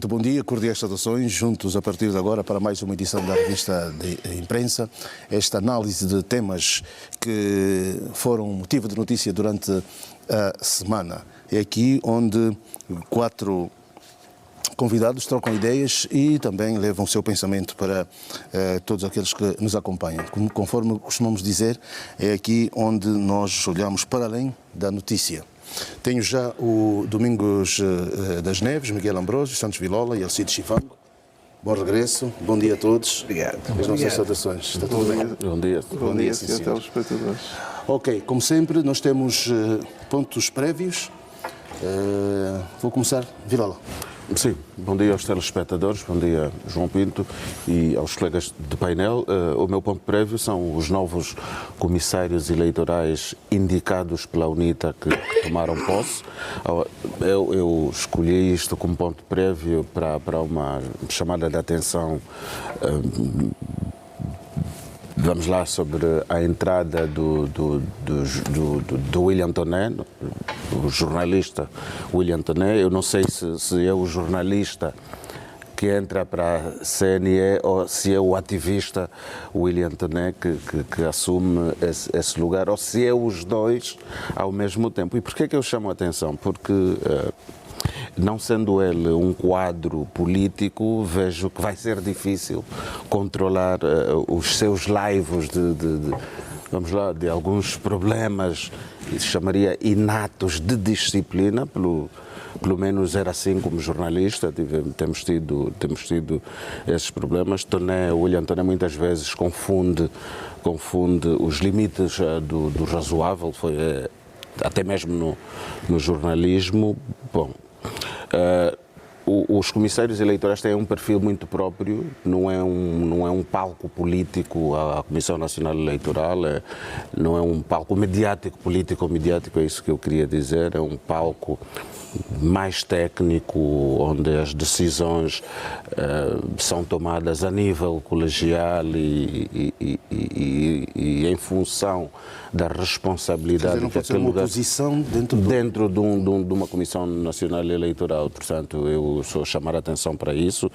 Muito bom dia, cordiais saudações, juntos a partir de agora para mais uma edição da revista de imprensa. Esta análise de temas que foram motivo de notícia durante a semana. É aqui onde 4 convidados trocam ideias e também levam o seu pensamento para todos aqueles que nos acompanham. Conforme costumamos dizer, é aqui onde nós olhamos para além da notícia. Tenho já o Domingos das Neves, Miguel Ambrósio, Santos Vilola e Alcides Chifango. Bom regresso, bom dia a todos. Obrigado. As nossas saudações. Está tudo bem? Bom dia. Bom dia, senhor telespectadores. Ok, como sempre, nós temos pontos prévios. Vou começar. Vilola. Sim, bom dia aos telespectadores, bom dia João Pinto e aos colegas de painel. O meu ponto prévio são os novos comissários eleitorais indicados pela UNITA que tomaram posse. Eu escolhi isto como ponto prévio para uma chamada de atenção, vamos lá, sobre a entrada do William Toné, o jornalista William Toné. Eu não sei se é o jornalista que entra para a CNE ou se é o ativista William Toné que assume esse lugar, ou se é os dois ao mesmo tempo. E por que eu chamo a atenção? Porque não sendo ele um quadro político, vejo que vai ser difícil controlar os seus laivos vamos lá, de alguns problemas, chamaria inatos de disciplina, pelo menos era assim como jornalista, temos tido esses problemas. William Toné muitas vezes confunde os limites do razoável, até mesmo no jornalismo. Bom, os comissários eleitorais têm um perfil muito próprio, não é um palco político, a Comissão Nacional Eleitoral, não é um palco político-mediático, é isso que eu queria dizer, é um palco mais técnico, onde as decisões são tomadas a nível colegial e em função da responsabilidade. Quer dizer, não pode ser uma oposição dentro de uma Comissão Nacional Eleitoral. Portanto, eu sou chamar a atenção para isso.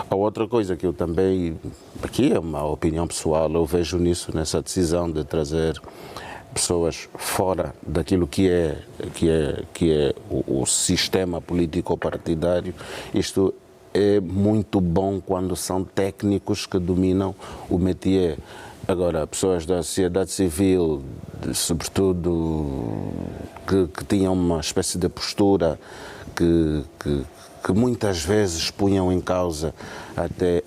A outra coisa que eu também, aqui é uma opinião pessoal, eu vejo nessa decisão de trazer pessoas fora daquilo que é o sistema político-partidário. Isto é muito bom quando são técnicos que dominam o métier. Agora, pessoas da sociedade civil, sobretudo, que tinham uma espécie de postura que muitas vezes punham em causa até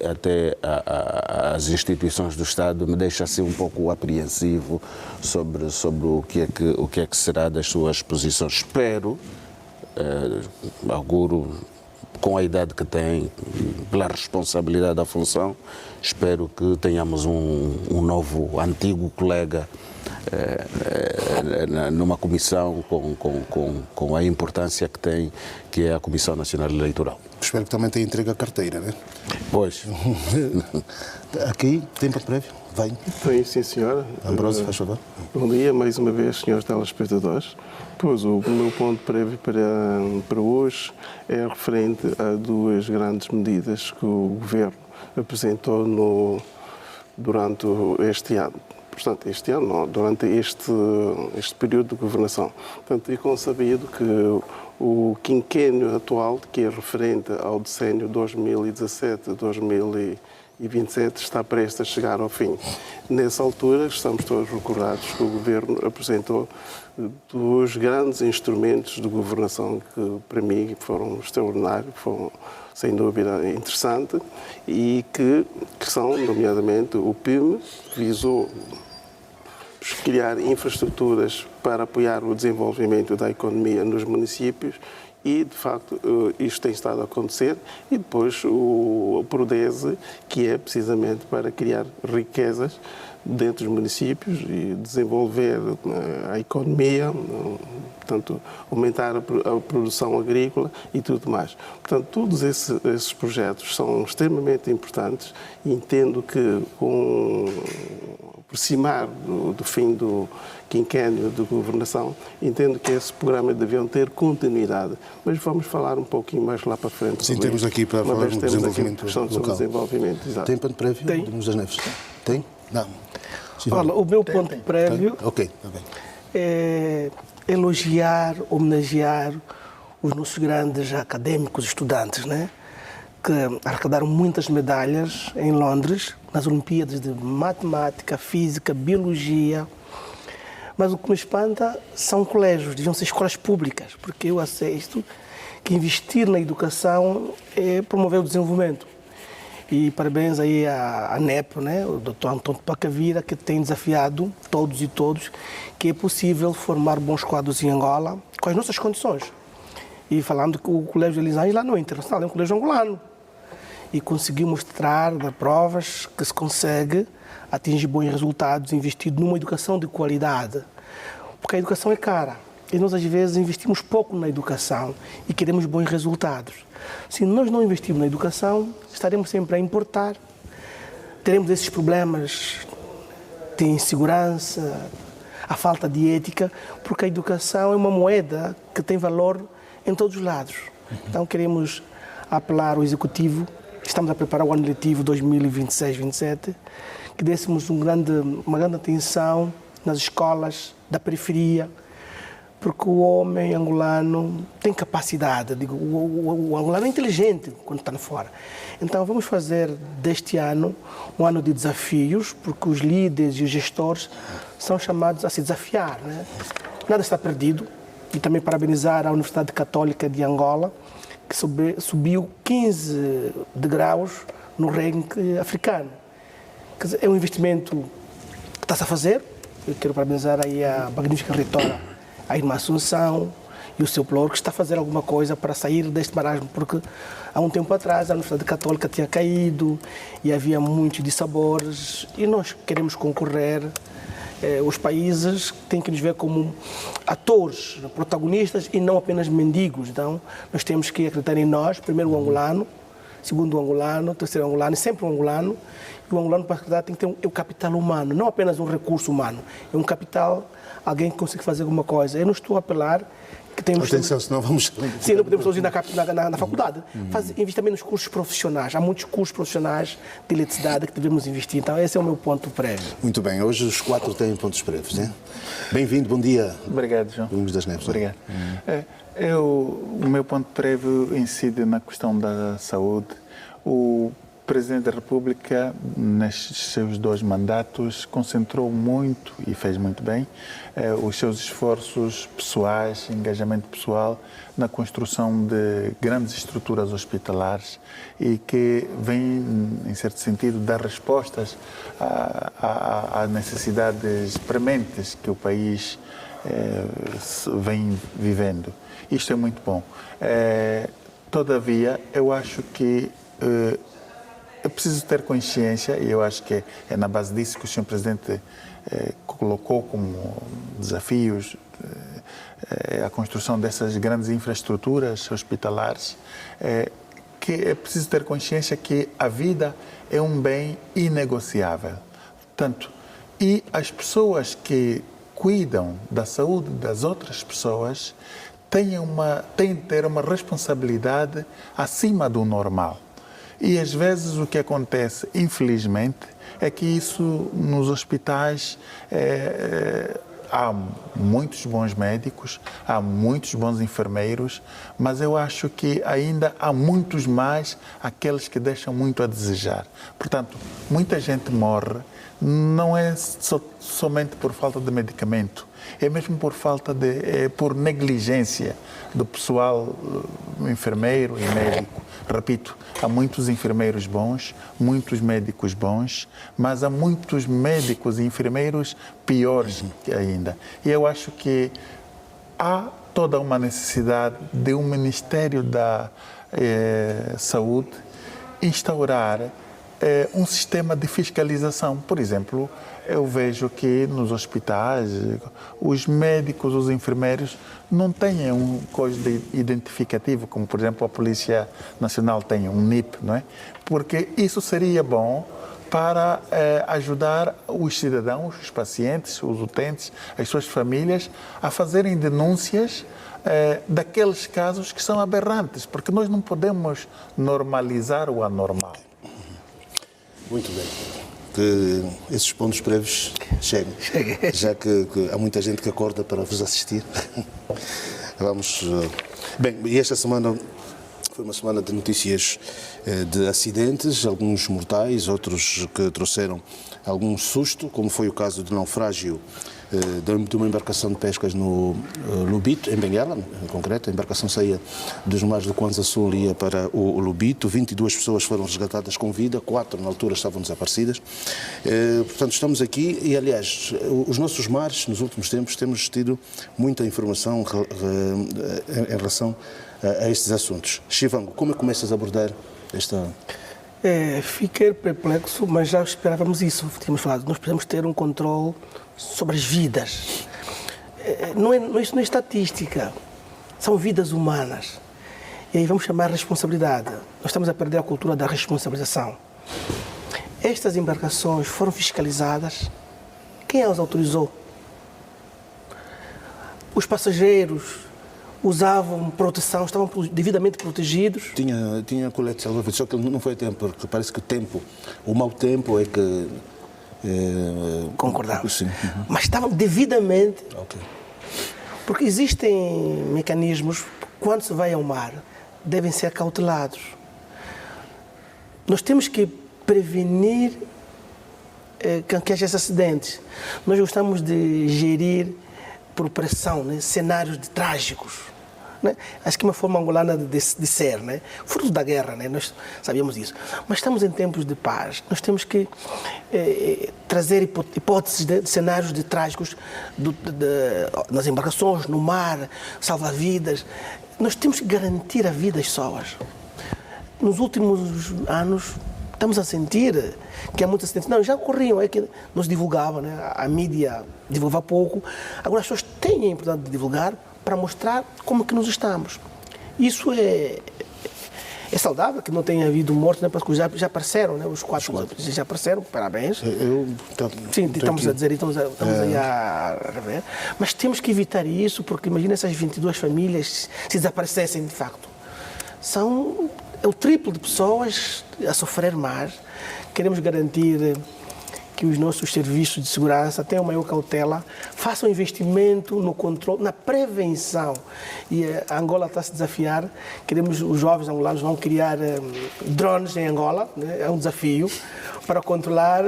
as instituições do Estado, me deixa assim um pouco apreensivo sobre o que é que será das suas posições. Espero, auguro, com a idade que tem, pela responsabilidade da função, espero que tenhamos um novo, antigo colega numa comissão com a importância que tem, que é a Comissão Nacional Eleitoral. Espero que também tenha entregue a carteira, né? Pois. Aqui, tempo prévio? Vem. Tem, sim, senhora. Ambrósio, faz favor. Bom dia, mais uma vez, senhores telespectadores. Pois, o meu ponto prévio para hoje é referente a 2 grandes medidas que o Governo apresentou durante este ano. Portanto, este ano, não, durante este período de governação. Portanto, é consabido que o quinquênio atual, que é referente ao decênio 2017-2027, está prestes a chegar ao fim. Nessa altura, estamos todos recordados que o Governo apresentou 2 grandes instrumentos de governação que, para mim, foram extraordinários, foram, sem dúvida, interessantes, e que são, nomeadamente, o PIME, que visou criar infraestruturas para apoiar o desenvolvimento da economia nos municípios, e, de facto, isto tem estado a acontecer. E depois o Prodese, que é precisamente para criar riquezas dentro dos municípios e desenvolver a economia, portanto, aumentar a produção agrícola e tudo mais. Portanto, todos esses projetos são extremamente importantes, e entendo que com aproximar do fim do quinquênio de governação, entendo que esse programa deviam ter continuidade. Mas vamos falar um pouquinho mais lá para frente. Sim, temos aqui para falar do desenvolvimento local. Exato. Tem ponto prévio? Tem. Das Neves? Tem? Não. Olha, o meu ponto prévio Ok, está bem. é elogiar, homenagear os nossos grandes académicos, estudantes, né? Que arrecadaram muitas medalhas em Londres, nas Olimpíadas de Matemática, Física, Biologia. Mas o que me espanta são colégios, deviam ser escolas públicas, porque eu aceito que investir na educação é promover o desenvolvimento. E parabéns aí à NEP, né? O Dr. Antônio Pacavira, que tem desafiado todos e todos que é possível formar bons quadros em Angola com as nossas condições. E falando que o Colégio Elis Ângela não é internacional, é um colégio angolano. E conseguiu mostrar, dar provas, que se consegue atingir bons resultados investindo numa educação de qualidade. Porque a educação é cara. E nós, às vezes, investimos pouco na educação e queremos bons resultados. Se nós não investirmos na educação, estaremos sempre a importar. Teremos esses problemas de insegurança, a falta de ética, porque a educação é uma moeda que tem valor em todos os lados. Então, queremos apelar ao Executivo, estamos a preparar o ano letivo 2026-27, que dêssemos uma grande atenção nas escolas da periferia, porque o homem angolano tem capacidade, o angolano é inteligente quando está fora. Então vamos fazer deste ano um ano de desafios, porque os líderes e os gestores são chamados a se desafiar, né? Nada está perdido. E também parabenizar a Universidade Católica de Angola, que subiu 15 degraus no ranking africano. Quer dizer, é um investimento que está-se a fazer. Eu quero parabenizar aí a magnífica reitora, a irmã Assunção e o seu ploro, que está a fazer alguma coisa para sair deste marasmo, porque há um tempo atrás a Universidade Católica tinha caído e havia muitos dissabores e nós queremos concorrer. Os países têm que nos ver como atores, protagonistas e não apenas mendigos. Então, nós temos que acreditar em nós, primeiro o angolano, segundo o angolano, terceiro o angolano e sempre o angolano. E o angolano, para acreditar, tem que ter o capital humano, não apenas um recurso humano. É um capital, alguém que consiga fazer alguma coisa. Eu não estou a apelar que temos... Atenção, senão vamos... Sim, não podemos todos ir na faculdade. Investir também nos cursos profissionais. Há muitos cursos profissionais de eletricidade que devemos investir. Então, esse é o meu ponto prévio. Muito bem, hoje os 4 têm pontos prévios, né? Bem-vindo, bom dia. Obrigado, João. Domingos das Neves. Obrigado. O meu ponto prévio incide na questão da saúde. O Presidente da República, nestes seus 2 mandatos, concentrou muito, e fez muito bem, os seus esforços pessoais, engajamento pessoal, na construção de grandes estruturas hospitalares e que vem, em certo sentido, dar respostas a necessidades prementes que o país vem vivendo. Isto é muito bom. Todavia, eu acho que é preciso ter consciência, e eu acho que é na base disso que o Sr. Presidente colocou como desafios a construção dessas grandes infraestruturas hospitalares, que é preciso ter consciência que a vida é um bem inegociável. Portanto, e as pessoas que cuidam da saúde das outras pessoas têm de ter uma responsabilidade acima do normal. E às vezes o que acontece, infelizmente, é que isso nos hospitais há muitos bons médicos, há muitos bons enfermeiros, mas eu acho que ainda há muitos mais aqueles que deixam muito a desejar. Portanto, muita gente morre, não é somente por falta de medicamento, é mesmo por negligência do pessoal enfermeiro e médico. Repito, há muitos enfermeiros bons, muitos médicos bons, mas há muitos médicos e enfermeiros piores ainda. E eu acho que há toda uma necessidade de um Ministério da Saúde instaurar um sistema de fiscalização. Por exemplo, eu vejo que nos hospitais os médicos, os enfermeiros não têm um código identificativo, como por exemplo a Polícia Nacional tem um NIP, não é? Porque isso seria bom para ajudar os cidadãos, os pacientes, os utentes, as suas famílias a fazerem denúncias daqueles casos que são aberrantes, porque nós não podemos normalizar o anormal. Muito bem. Que esses pontos breves cheguem. Já que há muita gente que acorda para vos assistir. Vamos. Bem, e esta semana foi uma semana de notícias de acidentes, alguns mortais, outros que trouxeram algum susto, como foi o caso do naufrágio de uma embarcação de pescas no Lubito, em Benguela, em concreto. A embarcação saía dos mares do Kwanza Sul e ia para o Lubito. 22 pessoas foram resgatadas com vida, 4 na altura estavam desaparecidas. Portanto, estamos aqui e, aliás, os nossos mares, nos últimos tempos, temos tido muita informação em relação a estes assuntos. Chivango, como é que começas a abordar esta... Fiquei perplexo, mas já esperávamos isso. Tínhamos falado, nós precisamos ter um controle sobre as vidas. Isso não é estatística, são vidas humanas. E aí vamos chamar a responsabilidade. Nós estamos a perder a cultura da responsabilização. Estas embarcações foram fiscalizadas. Quem as autorizou? Os passageiros usavam proteção, estavam devidamente protegidos. Tinha colete salva-vidas, só que não foi a tempo, porque parece que o mau tempo é que... Concordamos. Sim. Mas estavam devidamente... Ok. Porque existem mecanismos, quando se vai ao mar, devem ser cautelados. Nós temos que prevenir que haja esses acidentes. Nós gostamos de gerir por pressão, né? Cenários trágicos. Né? Acho que é uma forma angolana de ser, né? Fruto da guerra, né? Nós sabíamos isso. Mas estamos em tempos de paz. Nós temos que trazer hipóteses de cenários trágicos nas embarcações, no mar, salvar vidas. Nós temos que garantir a vida das pessoas. Nos últimos anos, estamos a sentir que há muitos acidentes. Não, já ocorriam, é que nos divulgava, né? A mídia divulgava pouco. Agora as pessoas têm a importância de divulgar para mostrar como que nós estamos. Isso é saudável, que não tenha havido mortes, né? Porque já apareceram, né? Os 4 já apareceram, parabéns. Sim, estamos a dizer, estamos aí a rever. Mas temos que evitar isso, porque imagina essas 22 famílias se desaparecessem de facto. É o triplo de pessoas a sofrer mais. Queremos garantir que os nossos serviços de segurança tenham maior cautela, façam investimento no controle, na prevenção. E a Angola está a se desafiar. Os jovens angolanos vão criar drones em Angola, né? É um desafio, para controlar,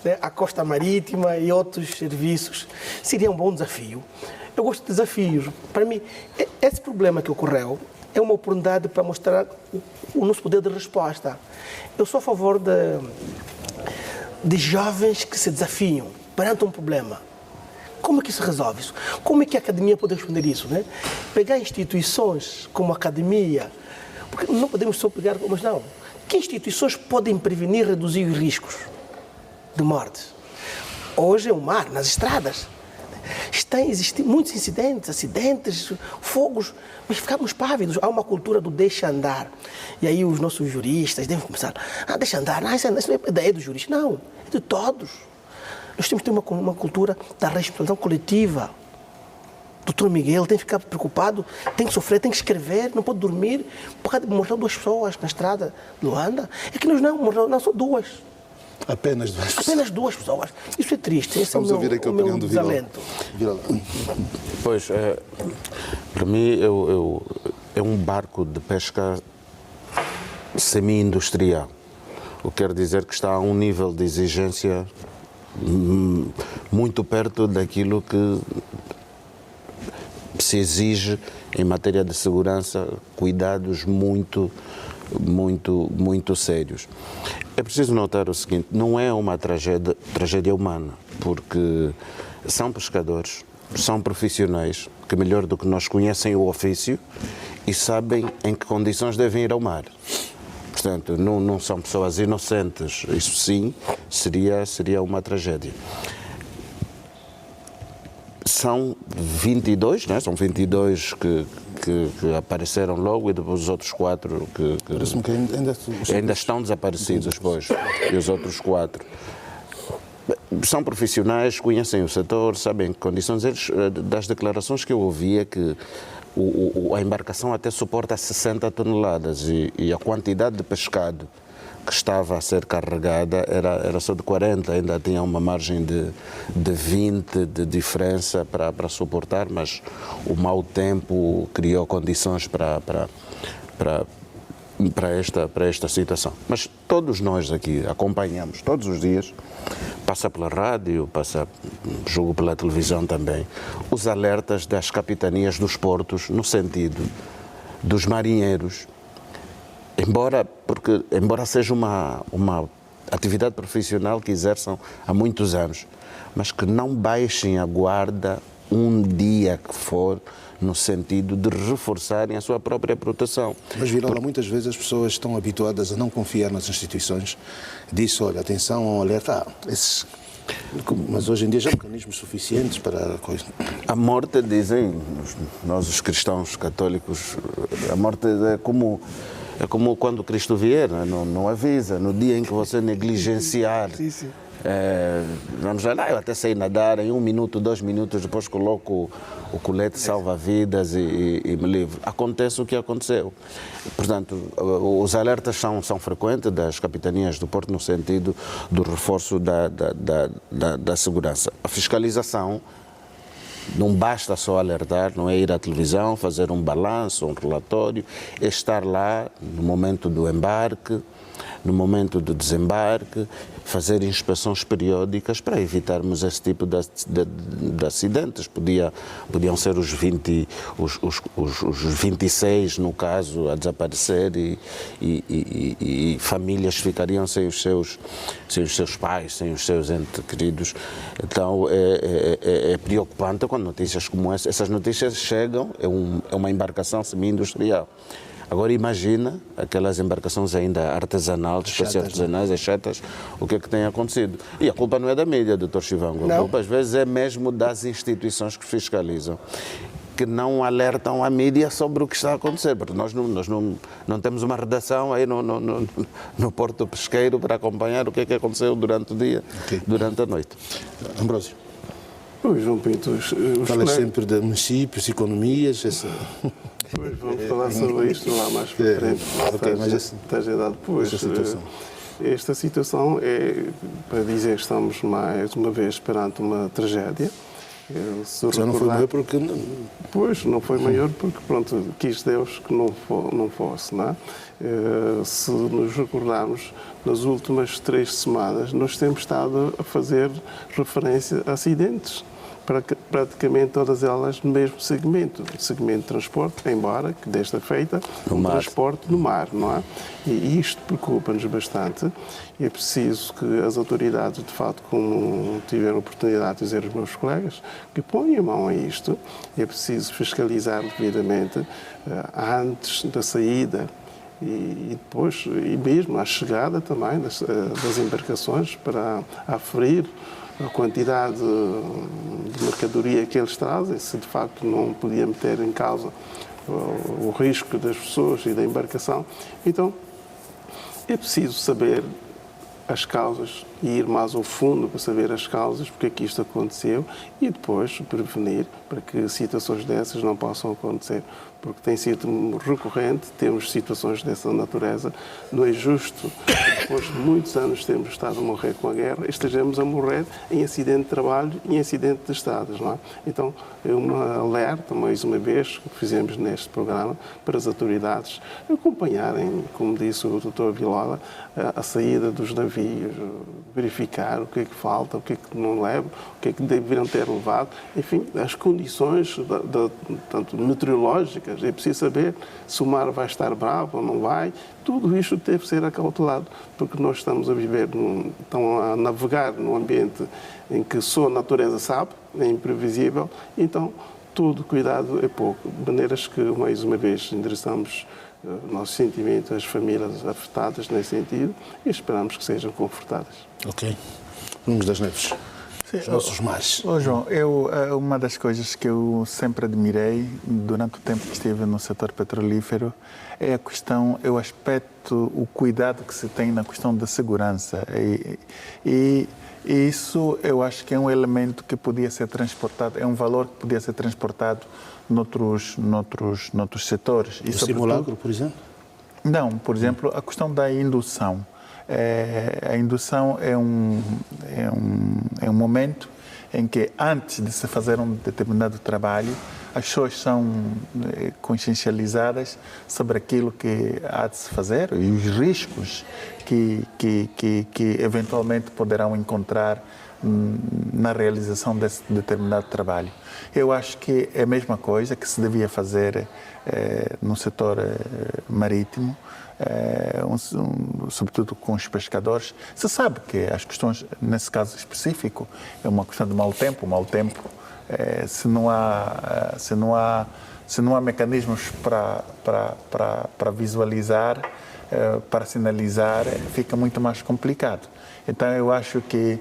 né, a costa marítima e outros serviços. Seria um bom desafio. Eu gosto de desafios. Para mim, esse problema que ocorreu é uma oportunidade para mostrar o nosso poder de resposta. Eu sou a favor de jovens que se desafiam perante um problema. Como é que se resolve isso? Como é que a academia pode responder isso? Né? Pegar instituições como a academia, porque não podemos só pegar, mas não. Que instituições podem prevenir e reduzir os riscos de morte? Hoje é o mar, nas estradas. Estão a existir muitos incidentes, acidentes, fogos, mas ficamos pávidos. Há uma cultura do deixa andar. E aí os nossos juristas devem começar, deixa andar, isso não é ideia dos juristas. Não, é de todos. Nós temos que ter uma cultura da responsabilização coletiva. O Dr. Miguel tem que ficar preocupado, tem que sofrer, tem que escrever, não pode dormir, porque morreram 2 pessoas na estrada de Luanda. É que nós não, são 2. Apenas 2 pessoas. Apenas 2 pessoas. Isso é triste. Esse Vamos ouvir aqui a opinião do desalento. Pois, para mim, é um barco de pesca semi-industrial. O que quer dizer que está a um nível de exigência muito perto daquilo que se exige em matéria de segurança, cuidados muito sérios. É preciso notar o seguinte, não é uma tragédia humana, porque são pescadores, são profissionais que melhor do que nós conhecem o ofício e sabem em que condições devem ir ao mar. Portanto, não são pessoas inocentes, isso sim seria uma tragédia. São 22, né? São 22 que que apareceram logo, e depois os outros 4 que Parece-me que ainda estão desaparecidos, pois, e os outros 4. São profissionais, conhecem o setor, sabem que condições. Eles, das declarações que eu ouvi, é que a embarcação até suporta 60 toneladas e a quantidade de pescado que estava a ser carregada era só de 40, ainda tinha uma margem de 20 de diferença para suportar, mas o mau tempo criou condições para esta situação. Mas todos nós aqui acompanhamos, todos os dias, passa pela rádio, passa, julgo pela televisão também, os alertas das capitanias dos portos no sentido dos marinheiros, embora seja uma atividade profissional que exerçam há muitos anos, mas que não baixem a guarda um dia que for, no sentido de reforçarem a sua própria proteção. Mas, Vilola, muitas vezes as pessoas estão habituadas a não confiar nas instituições. Diz, olha, atenção, alerta, mas hoje em dia já há mecanismos suficientes para a coisa. A morte, dizem nós os cristãos católicos, a morte é como quando Cristo vier, não avisa. No dia em que você negligenciar, vamos lá, eu até sei nadar, em 1 minuto, 2 minutos, depois coloco o colete salva-vidas e me livro. Acontece o que aconteceu. Portanto, os alertas são frequentes das capitanias do Porto no sentido do reforço da segurança. A fiscalização não basta só alertar, não é ir à televisão, fazer um balanço, um relatório, é estar lá no momento do embarque, no momento do desembarque, fazer inspeções periódicas para evitarmos esse tipo de acidentes. Podiam ser os 26, no caso, a desaparecer e famílias ficariam sem os seus pais, sem os seus entes queridos. Então é preocupante quando notícias como essas notícias chegam, é uma embarcação semi-industrial. Agora imagina aquelas embarcações ainda artesanais, espécies artesanais, as chatas, o que é que tem acontecido. E a culpa não é da mídia, Dr. Chivango, a culpa às vezes é mesmo das instituições que fiscalizam, que não alertam a mídia sobre o que está a acontecer, porque nós não temos uma redação aí no Porto Pesqueiro para acompanhar o que é que aconteceu durante o dia, durante a noite. Ambrósio. Pois, João Pinto, Fala sempre de municípios, economias, Pois, vamos falar sobre isto lá mais para frente. Está agendado depois. Esta situação é para dizer que estamos mais uma vez perante uma tragédia. Já não foi maior porque... Pois, não foi maior porque, pronto, quis Deus que não fosse, não é? Se nos recordarmos, nas últimas 3 semanas, nós temos estado a fazer referência a acidentes. Praticamente todas elas no mesmo segmento de transporte, embora que desta feita transporte no mar, não é? E isto preocupa-nos bastante e é preciso que as autoridades, de facto, como tiveram a oportunidade de dizer aos meus colegas, que ponham mão a isto, e é preciso fiscalizar devidamente antes da saída e depois, e mesmo à chegada também das embarcações para aferir a quantidade de mercadoria que eles trazem, se de facto não podia meter em causa o risco das pessoas e da embarcação. Então, é preciso saber as causas e ir mais ao fundo para saber as causas, porque é que isto aconteceu e depois prevenir para que situações dessas não possam acontecer. Porque tem sido recorrente termos situações dessa natureza. Não é justo, depois de muitos anos termos estado a morrer com a guerra, estejamos a morrer em acidente de trabalho e em acidente de estradas, não é? Então, é uma alerta, mais uma vez, que fizemos neste programa, para as autoridades acompanharem, como disse o Dr. Vilola, a saída dos navios, verificar o que é que falta, o que é que não leva, o que é que deveriam ter levado, enfim, as condições tanto meteorológicas. É preciso saber se o mar vai estar bravo ou não vai. Tudo isto deve ser acautelado, porque nós estamos a viver, a navegar num ambiente em que só a natureza sabe, é imprevisível, então todo cuidado é pouco. De maneiras que, mais uma vez, endereçamos o nosso sentimento às famílias afetadas nesse sentido e esperamos que sejam confortadas. Ok. Domingos das Neves. os nossos mares. João, uma das coisas que eu sempre admirei durante o tempo que estive no setor petrolífero é o aspecto, o cuidado que se tem na questão da segurança. E isso eu acho que é um elemento que podia ser transportado, é um valor que podia ser transportado noutros setores. O simulacro, por exemplo? Não, por exemplo, a questão da indução. A indução é um momento em que, antes de se fazer um determinado trabalho, as pessoas são consciencializadas sobre aquilo que há de se fazer e os riscos que eventualmente poderão encontrar na realização desse determinado trabalho. Eu acho que é a mesma coisa que se devia fazer no setor marítimo, sobretudo com os pescadores. Se sabe que as questões, nesse caso específico, é uma questão de mau tempo. Se não há mecanismos para visualizar, para sinalizar, fica muito mais complicado. Então, eu acho que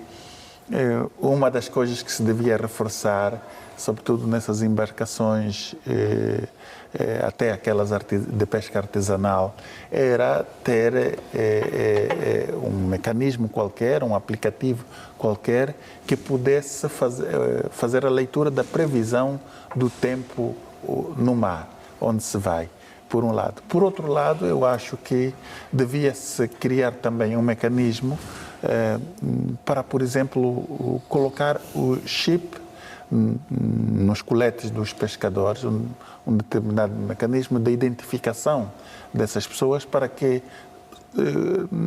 uma das coisas que se devia reforçar, sobretudo nessas embarcações, até aquelas de pesca artesanal, era ter um mecanismo qualquer, um aplicativo qualquer, que pudesse fazer a leitura da previsão do tempo no mar, onde se vai, por um lado. Por outro lado, eu acho que devia-se criar também um mecanismo para, por exemplo, colocar o chip nos coletes dos pescadores, um determinado mecanismo de identificação dessas pessoas, para que,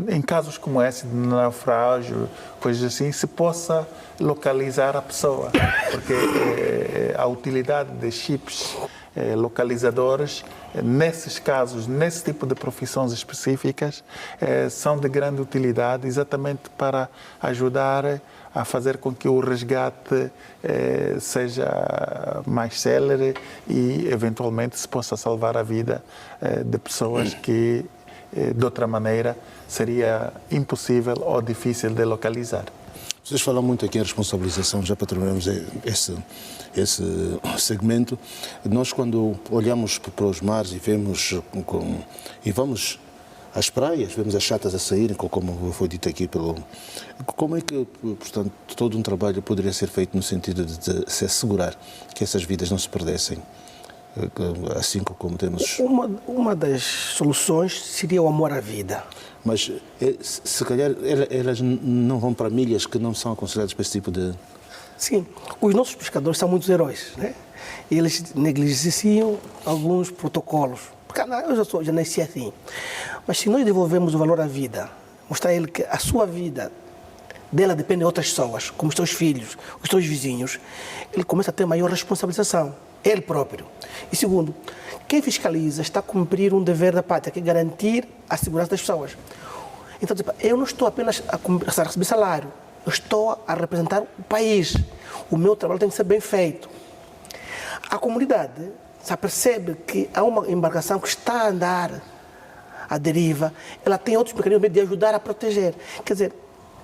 em casos como esse, de naufrágio, coisas assim, se possa localizar a pessoa. Porque a utilidade de chips localizadores, nesses casos, nesse tipo de profissões específicas, são de grande utilidade, exatamente para ajudar a fazer com que o resgate seja mais célere e, eventualmente, se possa salvar a vida de pessoas que, de outra maneira, seria impossível ou difícil de localizar. Vocês falam muito aqui em responsabilização, já para terminarmos esse segmento. Nós, quando olhamos para os mares e vamos às praias, vemos as chatas a saírem, como foi dito aqui como é que, portanto, todo um trabalho poderia ser feito no sentido de se assegurar que essas vidas não se perdessem, assim como temos... Uma das soluções seria o amor à vida. Mas, se calhar, elas não vão para milhas que não são aconselhadas para esse tipo de... Sim, os nossos pescadores são muitos heróis, né? Eles negligenciam alguns protocolos. Porque eu já nasci assim. Mas se nós devolvemos o valor à vida, mostrar a ele que a sua vida, dela depende de outras pessoas, como os seus filhos, os seus vizinhos, ele começa a ter maior responsabilização, ele próprio. E segundo, quem fiscaliza está a cumprir um dever da pátria, que é garantir a segurança das pessoas. Então, eu não estou apenas a receber salário, eu estou a representar o país. O meu trabalho tem que ser bem feito. A comunidade já percebe que há uma embarcação que está a andar à deriva, ela tem outros mecanismos de ajudar a proteger. Quer dizer,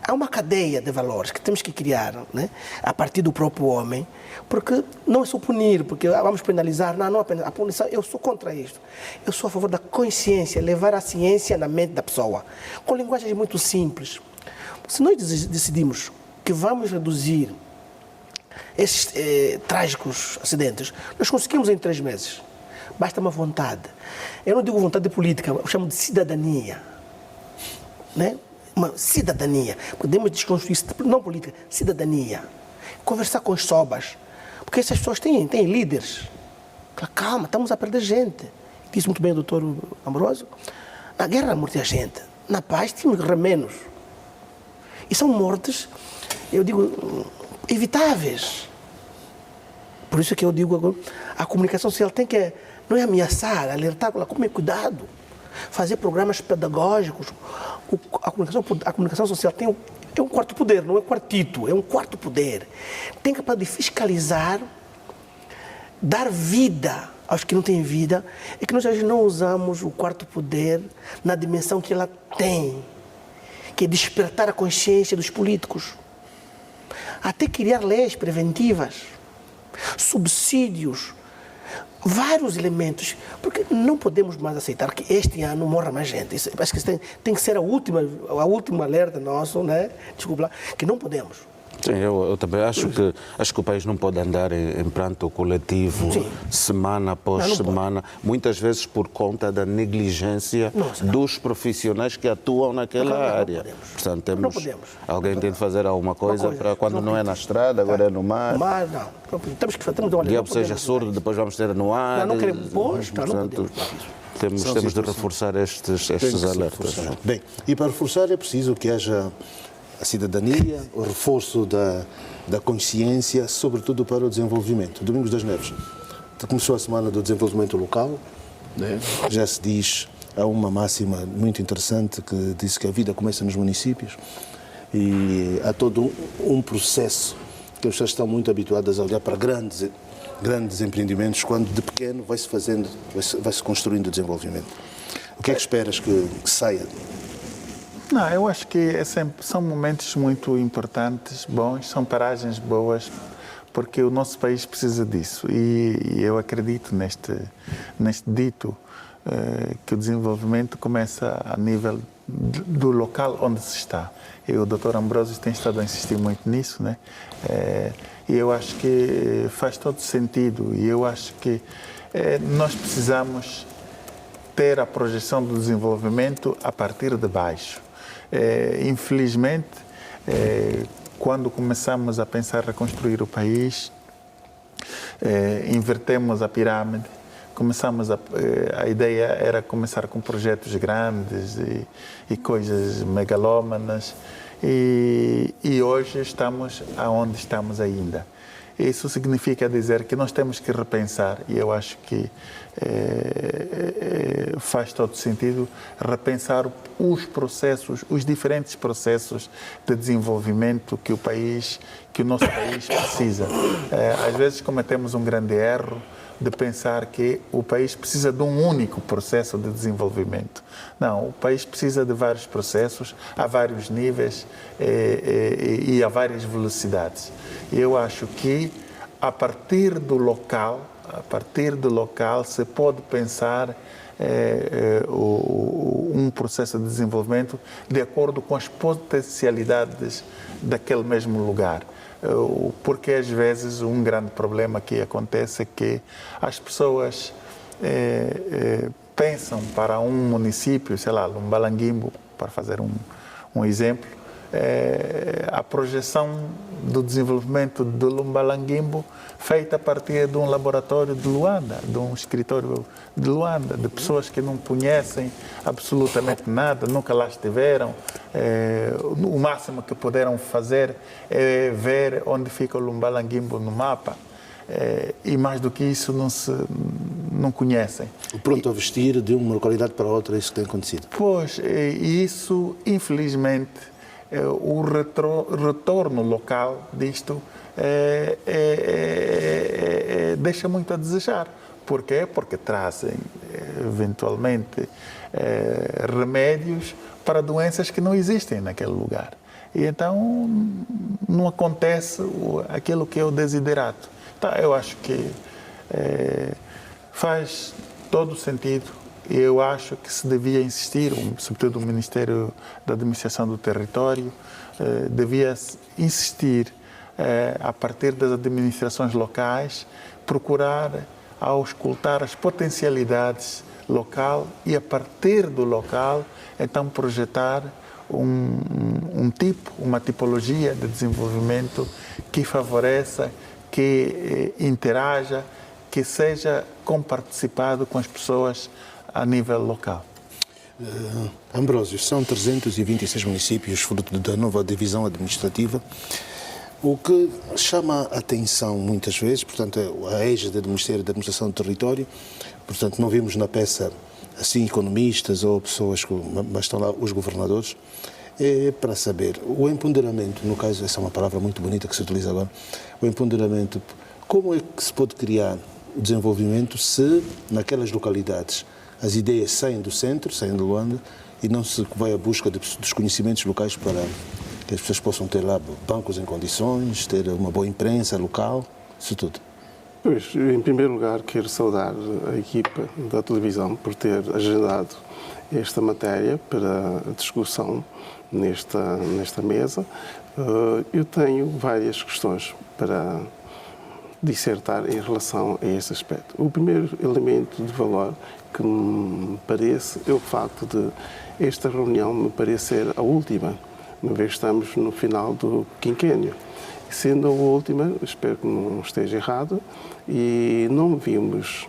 há uma cadeia de valores que temos que criar, né, a partir do próprio homem, porque não é só punir, porque vamos penalizar, não apenas a punição, eu sou contra isto. Eu sou a favor da consciência, levar a ciência na mente da pessoa, com linguagens muito simples. Se nós decidimos que vamos reduzir esses trágicos acidentes, nós conseguimos em 3 meses. Basta uma vontade. Eu não digo vontade política, eu chamo de cidadania. Né? Uma cidadania. Podemos desconstruir, não política, cidadania. Conversar com os sobas. Porque essas pessoas têm líderes. Calma, estamos a perder gente. Disse muito bem o doutor Ambrosio. Na guerra morria gente. Na paz tínhamos que morrer menos. E são mortes, eu digo, evitáveis. Por isso que eu digo, a comunicação social tem que, não é ameaçar, alertar, como é cuidado. Fazer programas pedagógicos. A comunicação social tem um quarto poder, não é quartito, é um quarto poder. Tem capacidade de fiscalizar, dar vida aos que não têm vida, e que nós hoje não usamos o quarto poder na dimensão que ela tem, que é despertar a consciência dos políticos. até criar leis preventivas, subsídios, vários elementos, porque não podemos mais aceitar que este ano morra mais gente. Isso, acho que isso tem que ser a última alerta nosso, né? Desculpa, que não podemos. Sim, eu também acho que o país não pode andar em pranto coletivo, sim, semana após semana, muitas vezes por conta da negligência dos profissionais que atuam naquela área. Portanto, alguém tem de fazer alguma coisa para quando não é na estrada, agora é no mar. Não. Temos que fazer. O diabo seja surdo, depois vamos ter no ar. Não queremos. Portanto, temos de reforçar estes alertas. Bem, e para reforçar é preciso que haja a cidadania, o reforço da consciência, sobretudo para o desenvolvimento. Domingos das Neves, começou a Semana do Desenvolvimento Local, né? Já se diz, há uma máxima muito interessante que diz que a vida começa nos municípios e há todo um processo que as pessoas estão muito habituadas a olhar para grandes empreendimentos, quando de pequeno vai-se fazendo, vai-se construindo o desenvolvimento. O que é que esperas que saia? Não, eu acho que são momentos muito importantes, bons, são paragens boas, porque o nosso país precisa disso. E eu acredito neste dito que o desenvolvimento começa a nível do local onde se está. E o Dr. Ambrósio tem estado a insistir muito nisso, né? E eu acho que faz todo sentido. E eu acho que nós precisamos ter a projeção do desenvolvimento a partir de baixo. Infelizmente, quando começamos a pensar em reconstruir o país, invertemos a pirâmide, a ideia era começar com projetos grandes e coisas megalómanas, e hoje estamos aonde estamos ainda. Isso significa dizer que nós temos que repensar, e eu acho que faz todo sentido repensar os diferentes processos de desenvolvimento que o nosso país precisa. Às vezes cometemos um grande erro de pensar que o país precisa de um único processo de desenvolvimento. Não, o país precisa de vários processos, a vários níveis e a várias velocidades. E eu acho que a partir do local se pode pensar um processo de desenvolvimento de acordo com as potencialidades daquele mesmo lugar. Porque às vezes um grande problema que acontece é que as pessoas pensam para um município, sei lá, Lumbalanguimbo, para fazer um exemplo, a projeção do desenvolvimento de Lumbalanguimbo feita a partir de um laboratório de Luanda, de um escritório de Luanda, de pessoas que não conhecem absolutamente nada, nunca lá estiveram. O máximo que puderam fazer é ver onde fica o Lumbalanguimbo no mapa. E mais do que isso não conhecem. O pronto a vestir de uma localidade para outra, é isso que tem acontecido. Pois, e isso, infelizmente, o retorno local disto deixa muito a desejar. Por quê? Porque trazem, eventualmente, remédios para doenças que não existem naquele lugar. E então não acontece aquilo que é o desiderato. Então, eu acho que faz todo sentido. Eu acho que se devia insistir, sobretudo o Ministério da Administração do Território, devia insistir, a partir das administrações locais, procurar auscultar as potencialidades local e, a partir do local, então projetar uma tipologia de desenvolvimento que favoreça, que interaja, que seja comparticipado com as pessoas a nível local. Ambrósio, são 326 municípios fruto da nova divisão administrativa. O que chama a atenção muitas vezes, portanto, a égide do Ministério da Administração do Território, portanto, não vimos na peça assim economistas ou pessoas, mas estão lá os governadores, é para saber o empoderamento, no caso, essa é uma palavra muito bonita que se utiliza agora, o empoderamento, como é que se pode criar o desenvolvimento se naquelas localidades as ideias saem do centro, saem de Luanda, e não se vai à busca dos conhecimentos locais para que as pessoas possam ter lá bancos em condições, ter uma boa imprensa local, isso tudo? Pois, em primeiro lugar, quero saudar a equipa da televisão por ter agendado esta matéria para a discussão nesta mesa. Eu tenho várias questões para dissertar em relação a esse aspecto. O primeiro elemento de valor que me parece é o facto de esta reunião me parecer a última, uma vez que estamos no final do quinquênio. Sendo a última, espero que não esteja errado, e não vimos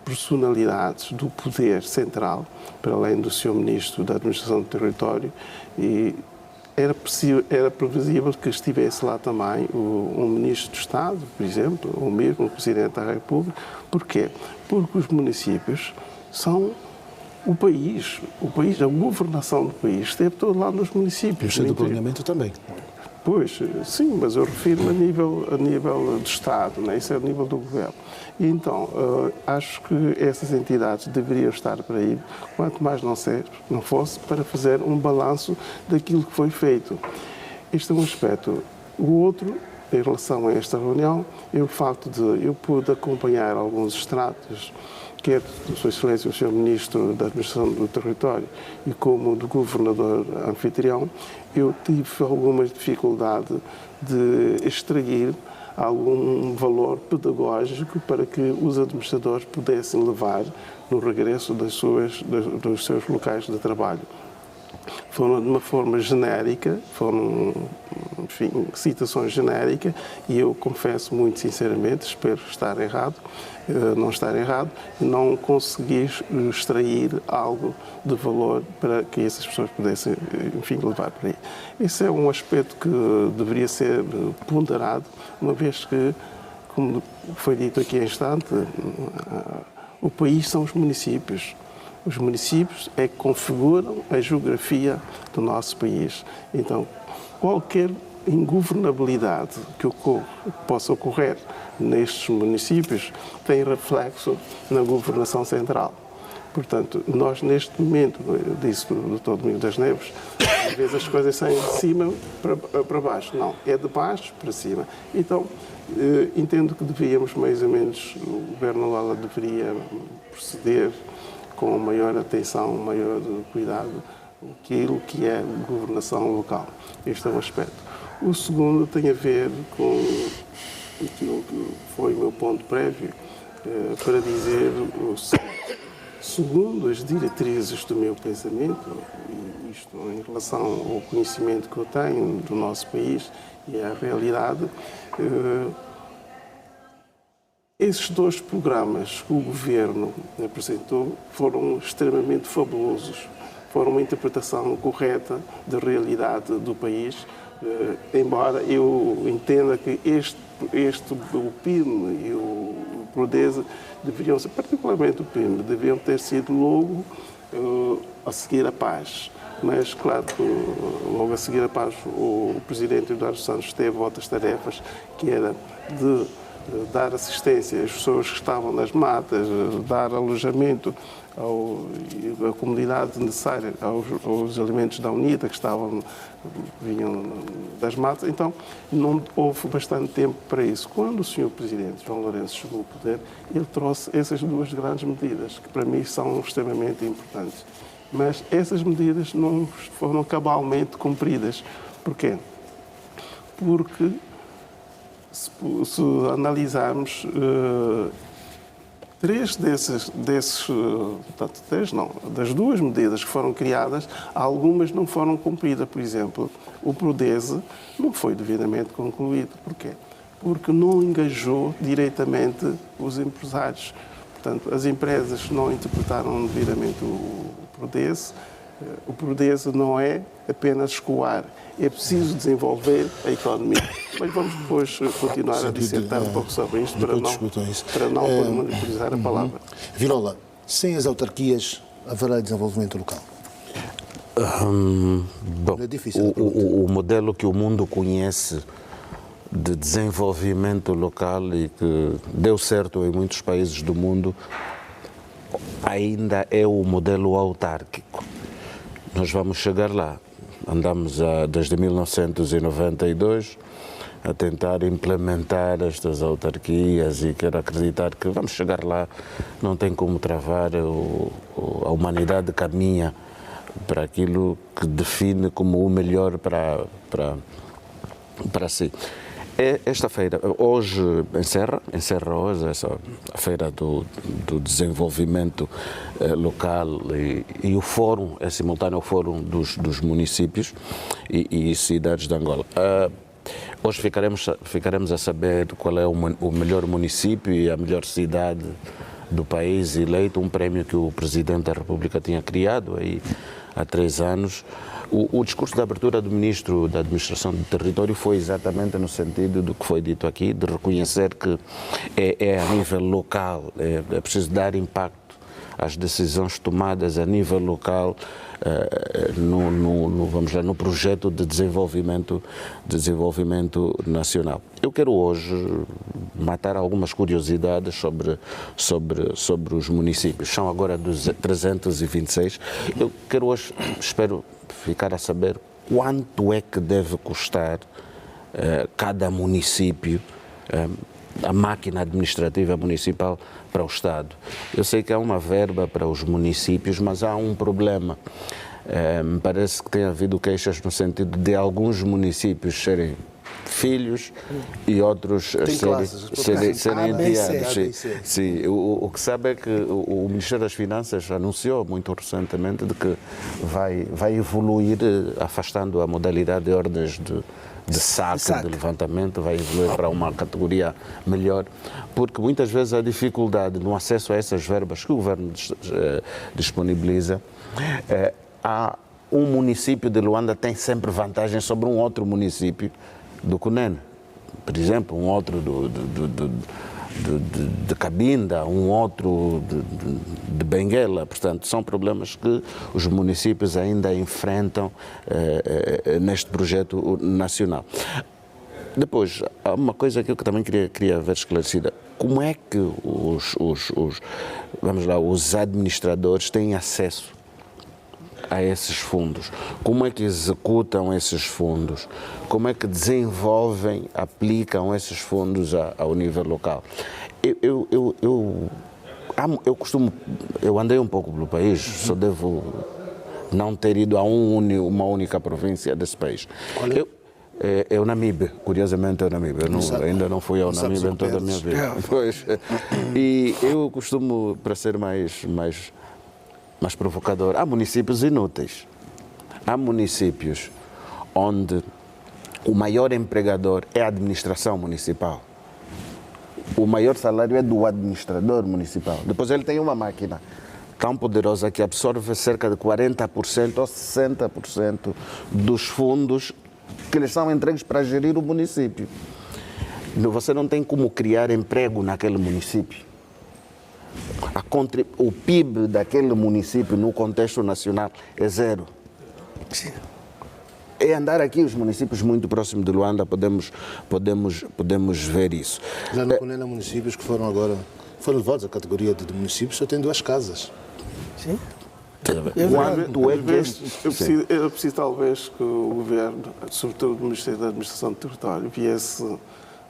personalidades do poder central, para além do Sr. Ministro da Administração do Território, e era previsível que estivesse lá também um Ministro de Estado, por exemplo, ou mesmo o Presidente da República. Porquê? Porque os municípios são o país, a governação do país esteve todo lá nos municípios. E o do planeamento também. Pois, sim, mas eu refiro-me a nível de Estado, né? Isso é a nível do governo. E então, acho que essas entidades deveriam estar para ir, quanto mais não fosse, para fazer um balanço daquilo que foi feito. Este é um aspecto. O outro, em relação a esta reunião, é o facto de eu pude acompanhar alguns extratos, quer do Sua Excelência, o Sr. Ministro da Administração do Território, e como do Governador anfitrião, eu tive alguma dificuldade de extrair algum valor pedagógico para que os administradores pudessem levar no regresso dos seus locais de trabalho. Foram de uma forma genérica, foram, enfim, citações genéricas, e eu confesso muito sinceramente, espero estar errado, não estar errado, não consegui extrair algo de valor para que essas pessoas pudessem, enfim, levar por aí. Esse é um aspecto que deveria ser ponderado, uma vez que, como foi dito aqui em instante, o país são os municípios. Os municípios é que configuram a geografia do nosso país. Então, qualquer ingovernabilidade que possa ocorrer nestes municípios tem reflexo na governação central. Portanto, nós neste momento, disse o Dr. Domingos das Neves, às vezes as coisas saem de cima para baixo. Não, é de baixo para cima. Então, entendo que devíamos, mais ou menos, o Governo Angola deveria proceder com maior atenção, maior cuidado, aquilo que é governação local. Este é um aspecto. O segundo tem a ver com aquilo que foi o meu ponto prévio, para dizer o seguinte. Segundo as diretrizes do meu pensamento, e isto em relação ao conhecimento que eu tenho do nosso país e à realidade, esses dois programas que o Governo apresentou foram extremamente fabulosos. Foram uma interpretação correta da realidade do país, embora eu entenda que o PIM e o Prodese deveriam ser, particularmente o PIM, deveriam ter sido logo a seguir a paz. Mas, claro, logo a seguir a paz, o Presidente Eduardo Santos teve outras tarefas, que era de dar assistência às pessoas que estavam nas matas, dar alojamento à comunidade necessária, aos elementos da UNITA que vinham das matas. Então, não houve bastante tempo para isso. Quando o Sr. Presidente João Lourenço chegou ao poder, ele trouxe essas duas grandes medidas, que para mim são extremamente importantes. Mas essas medidas não foram cabalmente cumpridas. Porquê? Porque, se analisarmos, das duas medidas que foram criadas, algumas não foram cumpridas. Por exemplo, o Prodese não foi devidamente concluído. Porquê? Porque não engajou diretamente os empresários. Portanto, as empresas não interpretaram devidamente o Prodese. O Prodese não é apenas escoar, é preciso desenvolver a economia. Mas vamos depois continuar a dissertar um pouco sobre isto para não monopolizar a palavra. Vilola, sem as autarquias haverá desenvolvimento local? Bom, É difícil. o modelo que o mundo conhece de desenvolvimento local e que deu certo em muitos países do mundo ainda é o modelo autárquico. Nós vamos chegar lá. andamos desde 1992 a tentar implementar estas autarquias e quero acreditar que vamos chegar lá, não tem como travar, a humanidade caminha para aquilo que define como o melhor para si. Esta feira, hoje, encerra hoje a feira do desenvolvimento local e o fórum, é simultâneo ao fórum dos municípios e cidades de Angola. Hoje ficaremos a saber qual é o melhor município e a melhor cidade do país eleito, um prémio que o Presidente da República tinha criado aí há 3 anos. O discurso de abertura do Ministro da Administração do Território foi exatamente no sentido do que foi dito aqui, de reconhecer que é a nível local, é preciso dar impacto às decisões tomadas a nível local no projeto de desenvolvimento nacional. Eu quero hoje matar algumas curiosidades sobre os municípios. São agora 326. Eu quero hoje, espero ficar a saber quanto é que deve custar cada município, a máquina administrativa municipal para o Estado. Eu sei que há uma verba para os municípios, mas há um problema. Me parece que tem havido queixas no sentido de alguns municípios serem filhos e outros serem enviados. Sim. O que sabe é que o Ministério das Finanças anunciou muito recentemente de que vai evoluir afastando a modalidade de ordens de saque, de levantamento, vai evoluir para uma categoria melhor, porque muitas vezes a dificuldade no acesso a essas verbas que o Governo disponibiliza, há um município de Luanda tem sempre vantagem sobre um outro município do Cunene, por exemplo, um outro de Cabinda, um outro de Benguela. Portanto, são problemas que os municípios ainda enfrentam neste projeto nacional. Depois, há uma coisa que eu também queria ver esclarecida. Como é que os administradores têm acesso a esses fundos? Como é que executam esses fundos? Como é que desenvolvem, aplicam esses fundos ao nível local? Eu andei um pouco pelo país, só devo não ter ido a uma única província desse país. É o Namibe, curiosamente é o Namibe. Ainda não fui ao Namibe em toda a minha vida. Pois, e eu costumo, para ser mais provocador, há municípios inúteis. Há municípios onde o maior empregador é a administração municipal. O maior salário é do administrador municipal. Depois ele tem uma máquina tão poderosa que absorve cerca de 40% ou 60% dos fundos que lhes são entregues para gerir o município. Você não tem como criar emprego naquele município. O PIB daquele município no contexto nacional é zero. Sim. É andar aqui, os municípios muito próximos de Luanda, podemos ver isso. Já no Cunene há municípios que foram levados à categoria de municípios, só tem 2 casas. Sim. Quanto é que Eu preciso talvez que o Governo, sobretudo o Ministério da Administração do Território, viesse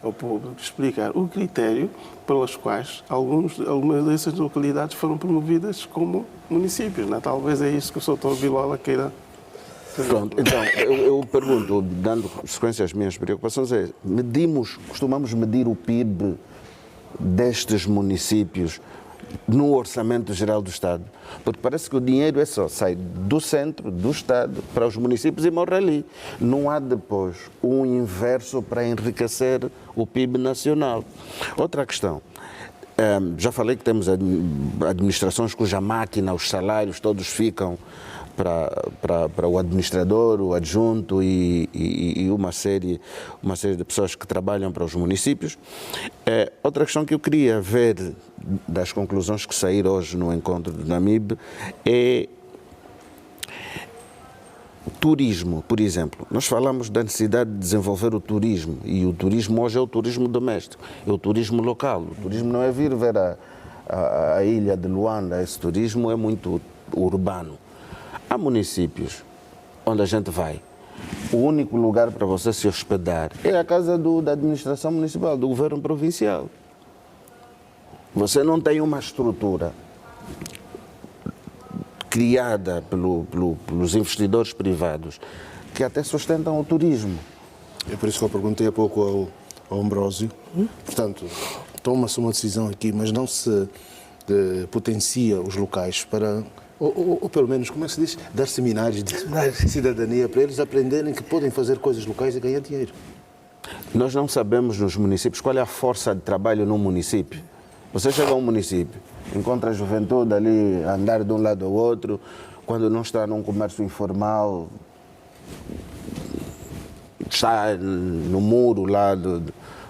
ao público explicar o critério pelos quais algumas dessas localidades foram promovidas como municípios. Não é? Talvez é isso que o Dr. Vilola queira. Pronto, então, eu pergunto, dando sequência às minhas preocupações, costumamos medir o PIB destes municípios no Orçamento Geral do Estado, porque parece que o dinheiro sai do centro, do Estado, para os municípios e morre ali. Não há depois um inverso para enriquecer o PIB nacional. Outra questão, já falei que temos administrações cuja máquina, os salários todos ficam para o administrador, o adjunto e uma série de pessoas que trabalham para os municípios. Outra questão que eu queria ver das conclusões que saíram hoje no encontro do Namibe é turismo, por exemplo. Nós falamos da necessidade de desenvolver o turismo e o turismo hoje é o turismo doméstico, é o turismo local. O turismo não é vir ver a ilha de Luanda, esse turismo é muito urbano. Há municípios onde a gente vai, o único lugar para você se hospedar é a casa da administração municipal, do governo provincial. Você não tem uma estrutura criada pelos investidores privados que até sustentam o turismo. É por isso que eu perguntei há pouco ao Ambrósio. Portanto, toma-se uma decisão aqui, mas não se potencia os locais para, ou pelo menos, como é que se diz, dar seminários de cidadania para eles aprenderem que podem fazer coisas locais e ganhar dinheiro. Nós não sabemos nos municípios qual é a força de trabalho num município. Você chega a um município, encontra a juventude ali a andar de um lado ao outro, quando não está num comércio informal, está no muro lá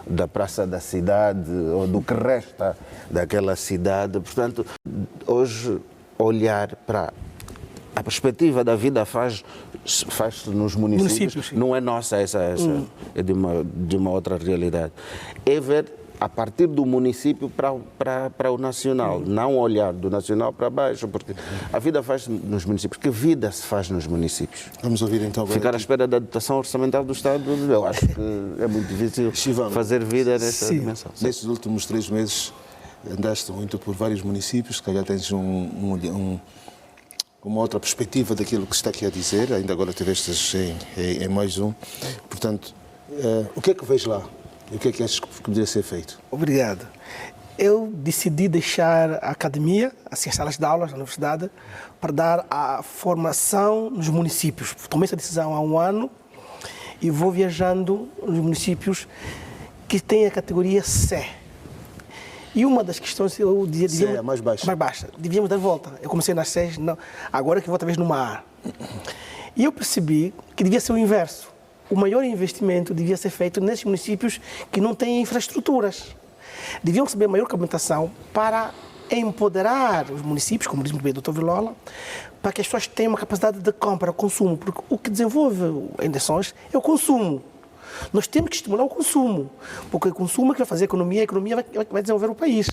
da praça da cidade ou do que resta daquela cidade. Portanto, hoje olhar para a perspectiva da vida faz-se nos municípios, não é nossa, essa é de uma outra realidade. É ver a partir do município para o nacional, não olhar do nacional para baixo, porque a vida faz-se nos municípios. Que vida se faz nos municípios? Vamos ouvir então agora. Ficar à espera da dotação orçamental do Estado, eu acho que é muito difícil fazer vida nessa dimensão. Nesses últimos 3 meses andaste muito por vários municípios, se calhar tens uma outra perspectiva daquilo que está aqui a dizer, ainda agora tiveste em mais um. Portanto, o que é que vês lá? E o que é que achas que poderia ser feito? Obrigado. Eu decidi deixar a academia, assim, as salas de aulas da universidade, para dar a formação nos municípios. Tomei essa decisão há 1 ano e vou viajando nos municípios que têm a categoria C. E uma das questões, eu dizia... C é a mais baixa. Mais baixa. Devíamos dar volta. Eu comecei nas C, agora que vou talvez numa A. E eu percebi que devia ser o inverso. O maior investimento devia ser feito nesses municípios que não têm infraestruturas. Deviam receber maior capacitação para empoderar os municípios, como diz muito bem o Dr. Vilola, para que as pessoas tenham uma capacidade de compra, consumo, porque o que desenvolve em Nações é o consumo. Nós temos que estimular o consumo, porque o consumo é que vai fazer a economia vai desenvolver o país.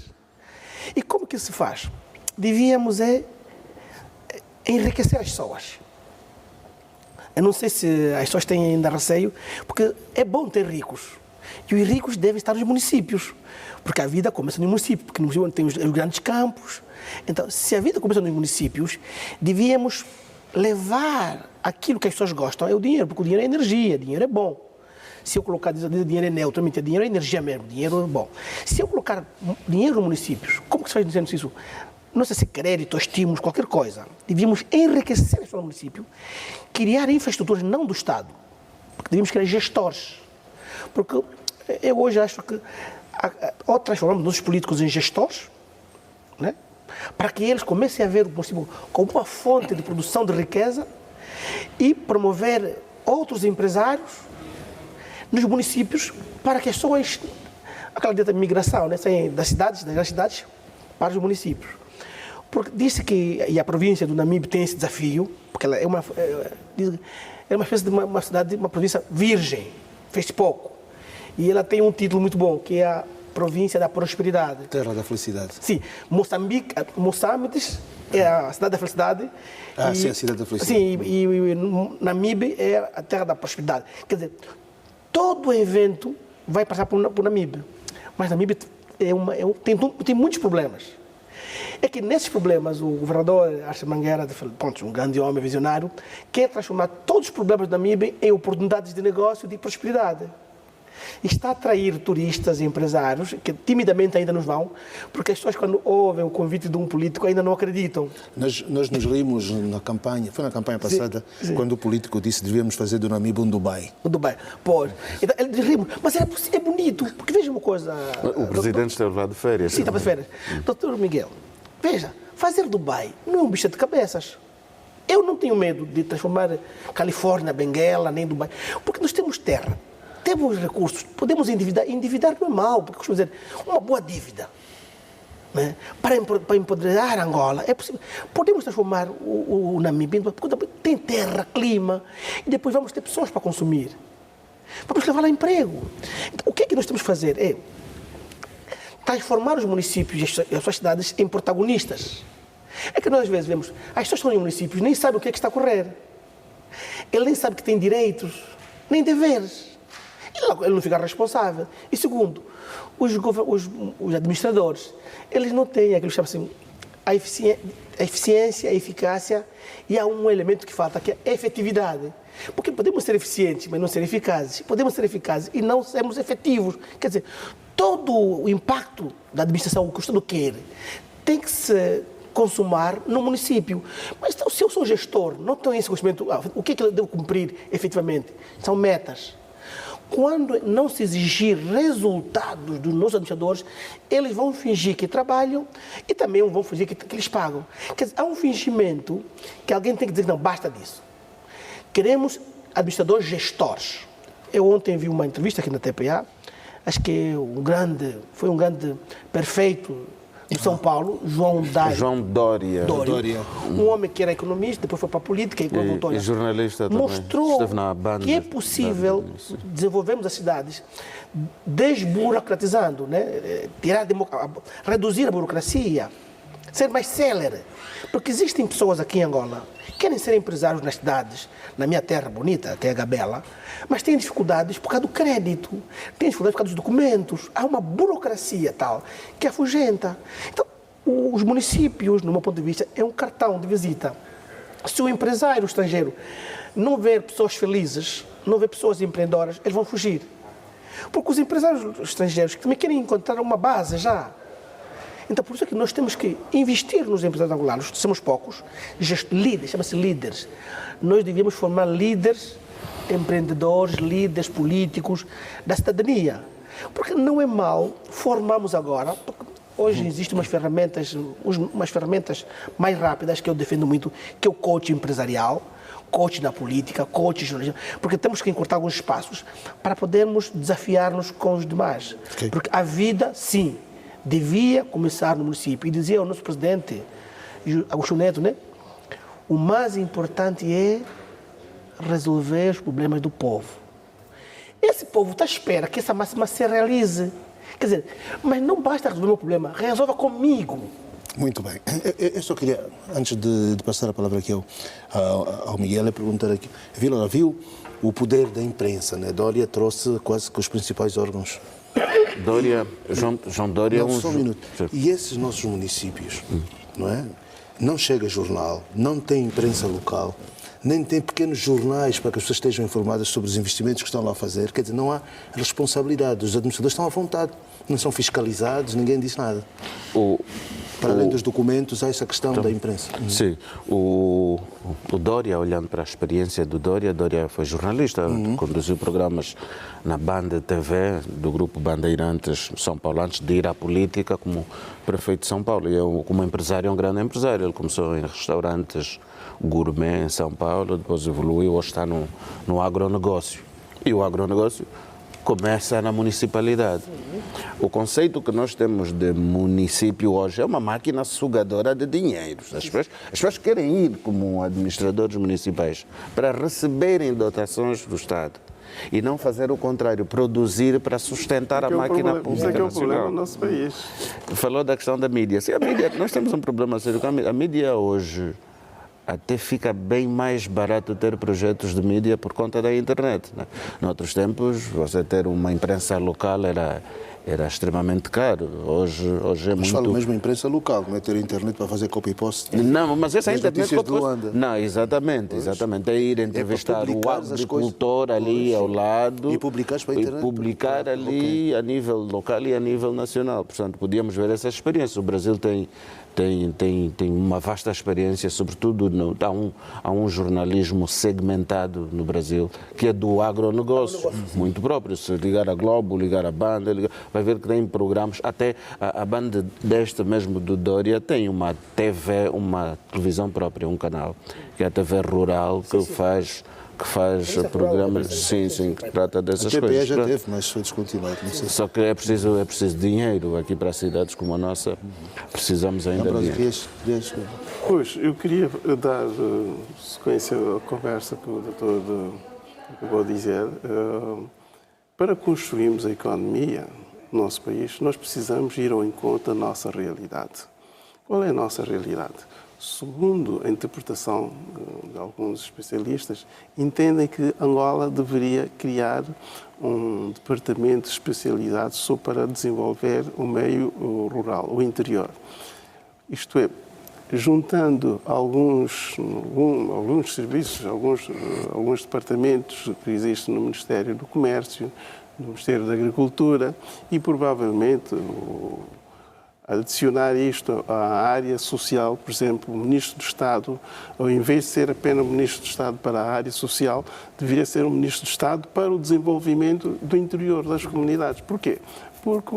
E como que isso se faz? Devíamos enriquecer as pessoas. Eu não sei se as pessoas têm ainda receio, porque é bom ter ricos. E os ricos devem estar nos municípios, porque a vida começa nos municípios, porque no município tem os grandes campos. Então, se a vida começa nos municípios, devíamos levar aquilo que as pessoas gostam, é o dinheiro, porque o dinheiro é energia, dinheiro é bom. Se eu colocar dinheiro é neutro, dinheiro é energia mesmo, dinheiro é bom. Se eu colocar dinheiro nos municípios, como que se faz dizendo isso? Não sei se crédito, estímulos, qualquer coisa. Devíamos enriquecer o município, criar infraestruturas não do Estado, porque devíamos criar gestores. Porque eu hoje acho que ou transformamos os políticos em gestores, né? Para que eles comecem a ver o município como uma fonte de produção de riqueza e promover outros empresários nos municípios para que as pessoas, aquela dieta de migração, né, saem das grandes cidades para os municípios. Porque disse que e a província do Namibe tem esse desafio, porque ela é uma espécie de uma cidade, uma província virgem, fez pouco. E ela tem um título muito bom, que é a província da prosperidade. Terra da felicidade. Sim, Moçambique é a cidade da felicidade. Sim, a cidade da felicidade. Sim, e Namibe é a terra da prosperidade. Quer dizer, todo evento vai passar por Namibe. Mas Namibe tem muitos problemas. É que nesses problemas o governador Arce Manguera, um grande homem visionário, quer transformar todos os problemas da Namibe em oportunidades de negócio e de prosperidade. Está a atrair turistas e empresários que timidamente ainda nos vão, porque as pessoas, quando ouvem o convite de um político, ainda não acreditam. Nós nos rimos na campanha, foi na campanha passada, sim. Quando o político disse que devíamos fazer do Namibe um Dubai. Um Dubai, pois. Então, ele rimos, mas é bonito, porque veja uma coisa... O presidente está levado de férias. Sim, estava de férias. Doutor Miguel, veja, fazer Dubai não é um bicho de cabeças. Eu não tenho medo de transformar Califórnia, Benguela, nem Dubai, porque nós temos terra. Temos recursos, podemos endividar não é mal, porque costumamos dizer, uma boa dívida, né? Para empoderar Angola, é possível. Podemos transformar o Namibe, porque tem terra, clima, e depois vamos ter pessoas para consumir. Vamos levar lá emprego. Então, o que é que nós temos que fazer? É transformar os municípios e as suas cidades em protagonistas. É que nós às vezes vemos, as pessoas que estão em municípios nem sabem o que é que está a ocorrer. ele nem sabe que tem direitos, nem deveres. E logo ele não fica responsável. E segundo, os administradores, eles não têm aquilo que chama assim, a eficiência, a eficácia, e há um elemento que falta, que é a efetividade. Porque podemos ser eficientes, mas não ser eficazes. Podemos ser eficazes e não sermos efetivos. Quer dizer, todo o impacto da administração, o que o Estado quer, tem que se consumar no município. Mas se eu sou gestor, não tenho esse conhecimento, o que é que eu devo cumprir efetivamente? São metas. Quando não se exigir resultados dos nossos administradores, eles vão fingir que trabalham e também vão fingir que eles pagam. Quer dizer, há um fingimento que alguém tem que dizer, não, basta disso. Queremos administradores gestores. Eu ontem vi uma entrevista aqui na TPA, acho que foi um grande prefeito de São Paulo, João Dória. Um homem que era economista, depois foi para a política e voltou. E jornalista também. Mostrou que é possível desenvolvermos as cidades desburocratizando, né? Reduzir a burocracia, ser mais célere. Porque existem pessoas aqui em Angola que querem ser empresários nas cidades, na minha terra bonita, que é a Gabela, mas têm dificuldades por causa do crédito, têm dificuldades por causa dos documentos. Há uma burocracia tal que afugenta. Então, os municípios, no meu ponto de vista, é um cartão de visita. Se o empresário estrangeiro não ver pessoas felizes, não ver pessoas empreendedoras, eles vão fugir. Porque os empresários estrangeiros também querem encontrar uma base já. Então, por isso é que nós temos que investir nos empresários angolanos. Somos poucos, líderes, chama-se líderes. Nós devíamos formar líderes, empreendedores, líderes políticos da cidadania. Porque não é mal formarmos agora, porque hoje existem umas ferramentas mais rápidas que eu defendo muito, que é o coaching empresarial, coach na política, coach jornalismo, porque temos que encurtar alguns espaços para podermos desafiar-nos com os demais. Okay. Porque a vida, sim, devia começar no município. E dizia o nosso presidente, Agostinho Neto, né? O mais importante é resolver os problemas do povo. Esse povo está à espera que essa máxima se realize. Quer dizer, mas não basta resolver o meu problema, resolva comigo. Muito bem. Eu só queria, antes de passar a palavra aqui ao Miguel, perguntar aqui. Viu o poder da imprensa, né? Dória trouxe quase que os principais órgãos. João Dória é um... Só um minuto. E esses nossos municípios, não é? Não chega jornal, não tem imprensa local, nem tem pequenos jornais para que as pessoas estejam informadas sobre os investimentos que estão lá a fazer. Quer dizer, não há responsabilidade. Os administradores estão à vontade, não são fiscalizados, ninguém diz nada. Para além dos documentos, há essa questão da imprensa. Sim. O Dória, olhando para a experiência do Dória foi jornalista, conduziu programas na Banda TV, do grupo Bandeirantes São Paulo, antes de ir à política como prefeito de São Paulo. E como empresário, é um grande empresário. Ele começou em restaurantes gourmet em São Paulo, depois evoluiu, hoje está no agronegócio. E o agronegócio começa na municipalidade. O conceito que nós temos de município hoje é uma máquina sugadora de dinheiros. As pessoas querem ir como administradores municipais para receberem dotações do Estado e não fazer o contrário, produzir para sustentar a máquina pública. Isso é que é o problema do nosso país. Falou da questão da mídia. Sim, a mídia, nós temos um problema sério com a mídia. A mídia hoje até fica bem mais barato ter projetos de mídia por conta da internet, né? Noutros tempos, você ter uma imprensa local era extremamente caro. Hoje é muito... Mas falo mesmo imprensa local, não é ter internet para fazer copy-post. Não, mas essa internet... Não, exatamente. É ir entrevistar o agricultor ali ao lado... E publicar para a internet. E publicar ali a nível local e a nível nacional. Portanto, podíamos ver essa experiência. O Brasil tem uma vasta experiência, sobretudo há um jornalismo segmentado no Brasil, que é do agronegócio, muito próprio. Se ligar a Globo, ligar a Banda, vai ver que tem programas, até a Banda desta mesmo do Dória tem uma TV, uma televisão própria, um canal, que é a TV Rural, que faz programas, que trata dessas coisas. A TPE já teve, mas foi descontinuado. Só que é preciso dinheiro. Aqui para cidades como a nossa, precisamos ainda de dinheiro. Pois, eu queria dar sequência à conversa que o doutor acabou de dizer. Para construirmos a economia no nosso país, nós precisamos ir ao encontro da nossa realidade. Qual é a nossa realidade? Segundo a interpretação de alguns especialistas, entendem que Angola deveria criar um departamento especializado só para desenvolver o meio rural, o interior. Isto é, juntando alguns serviços, alguns departamentos que existem no Ministério do Comércio, no Ministério da Agricultura e provavelmente adicionar isto à área social, por exemplo, o Ministro do Estado, ao invés de ser apenas o Ministro do Estado para a área social, deveria ser o Ministro do Estado para o desenvolvimento do interior das comunidades. Porquê? Porque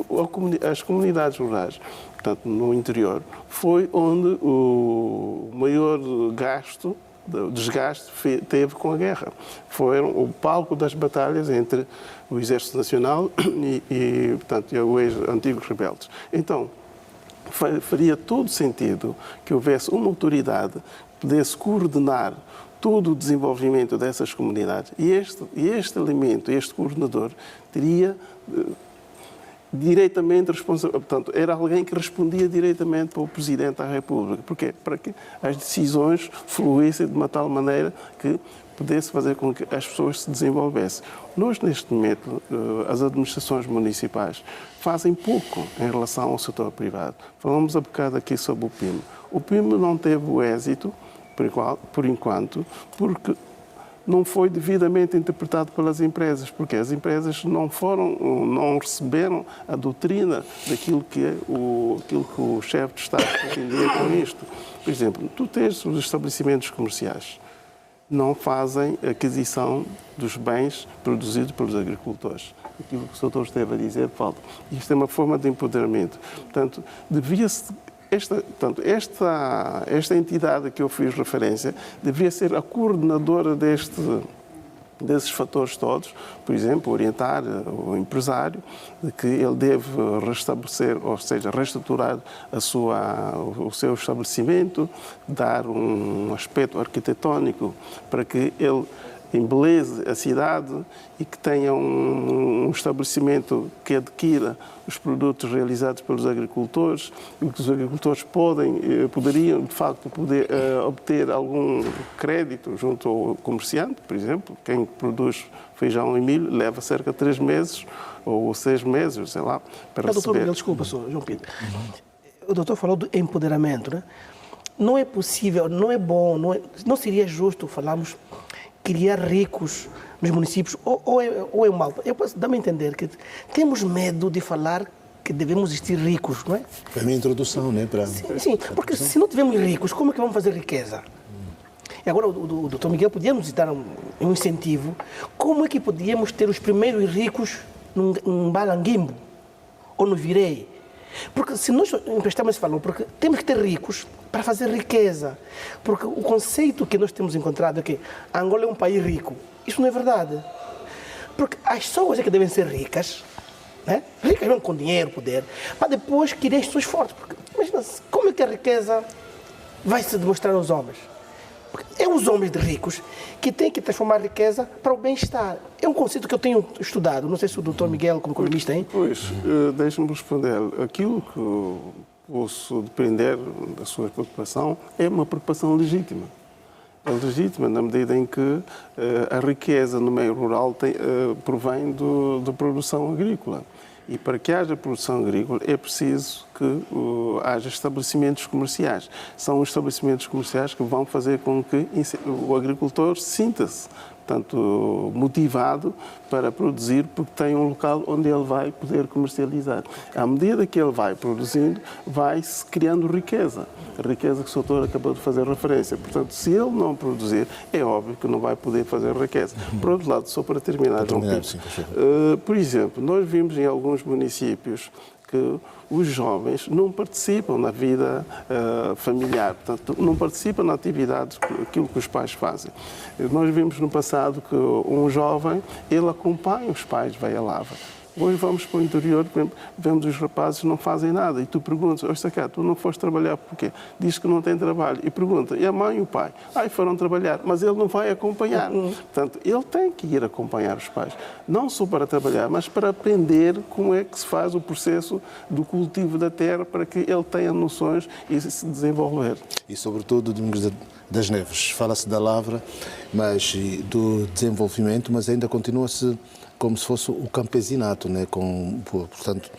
as comunidades rurais, portanto, no interior, foi onde o maior desgaste teve com a guerra. Foram o palco das batalhas entre o Exército Nacional portanto, os antigos rebeldes. Então, faria todo sentido que houvesse uma autoridade que pudesse coordenar todo o desenvolvimento dessas comunidades e este elemento, este coordenador, teria diretamente responsável, portanto, era alguém que respondia diretamente para o Presidente da República. Porquê? Para que as decisões fluíssem de uma tal maneira que pudesse fazer com que as pessoas se desenvolvessem. Nós, neste momento, as administrações municipais fazem pouco em relação ao setor privado. Falamos há bocado aqui sobre o PIM. O PIM não teve o êxito, por enquanto, porque não foi devidamente interpretado pelas empresas, porque as empresas não receberam a doutrina daquilo que o chefe de Estado pretendia com isto. Por exemplo, tu tens os estabelecimentos comerciais, não fazem aquisição dos bens produzidos pelos agricultores. Aquilo que o Dr. esteve a dizer falta. Isto é uma forma de empoderamento. Portanto, esta entidade a que eu fiz referência deveria ser a coordenadora desses fatores todos, por exemplo, orientar o empresário de que ele deve restabelecer, ou seja, reestruturar o seu estabelecimento, dar um aspecto arquitetónico para que ele embeleze a cidade e que tenha um estabelecimento que adquira os produtos realizados pelos agricultores e que os agricultores poderiam, de facto, obter algum crédito junto ao comerciante, por exemplo. Quem produz feijão e milho leva cerca de 3 meses ou 6 meses, sei lá, para receber. Doutor Miguel, desculpa, João Pedro. O doutor falou do empoderamento, né? Não é possível, não é bom, não seria justo falarmos criar ricos nos municípios, ou é mal. Dá-me a entender que temos medo de falar que devemos existir ricos, não é? Foi a minha introdução, né? Sim, porque se não tivermos ricos, como é que vamos fazer riqueza? E agora o doutor Miguel podia nos dar um incentivo. Como é que podíamos ter os primeiros ricos num Balanguimbo ou no Virei? Porque se nós emprestamos esse valor, porque temos que ter ricos para fazer riqueza. Porque o conceito que nós temos encontrado é que Angola é um país rico. Isso não é verdade. Porque as pessoas é que devem ser ricas, né? Ricas mesmo com dinheiro, poder, para depois querer as pessoas fortes. Porque, imagina, como é que a riqueza vai se demonstrar aos homens? Porque é os homens de ricos que têm que transformar a riqueza para o bem-estar. É um conceito que eu tenho estudado. Não sei se o doutor Miguel, como economista, tem. Pois, deixe-me responder. Aquilo que eu posso depender da sua preocupação é uma preocupação legítima. É legítima na medida em que a riqueza no meio rural provém da produção agrícola. E para que haja produção agrícola é preciso que haja estabelecimentos comerciais. São os estabelecimentos comerciais que vão fazer com que o agricultor sinta-se, portanto, motivado para produzir, porque tem um local onde ele vai poder comercializar. À medida que ele vai produzindo, vai-se criando riqueza. A riqueza que o doutor acabou de fazer referência. Portanto, se ele não produzir, é óbvio que não vai poder fazer riqueza. Por outro lado, só para terminar, por exemplo, nós vimos em alguns municípios que os jovens não participam na vida familiar, portanto, não participam na atividade, aquilo que os pais fazem. Nós vimos no passado que um jovem, ele acompanha os pais, vai à lava. Hoje vamos para o interior, vemos os rapazes não fazem nada e tu perguntas, ouça cá, tu não foste trabalhar porquê? Diz que não tem trabalho e pergunta, e a mãe e o pai? Foram trabalhar, mas ele não vai acompanhar. Portanto, ele tem que ir acompanhar os pais, não só para trabalhar, mas para aprender como é que se faz o processo do cultivo da terra para que ele tenha noções e se desenvolver. E, sobretudo, Domingos das Neves, fala-se da lavra, mas do desenvolvimento, mas ainda continua-se como se fosse o campesinato, né? Portanto,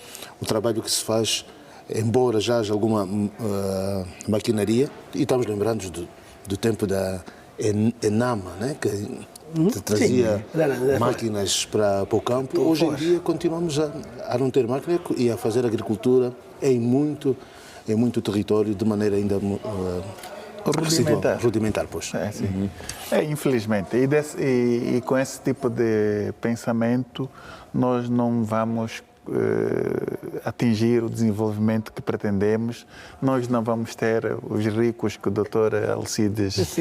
o trabalho que se faz, embora já haja alguma maquinaria, e estamos lembrando do tempo da Enama, né? Que trazia máquinas para o campo. Hoje em dia continuamos a não ter máquina e a fazer agricultura em muito território de maneira ainda rudimentar, pois. Sim. Infelizmente. E com esse tipo de pensamento, nós não vamos atingir o desenvolvimento que pretendemos, nós não vamos ter os ricos que o Dr. Alcides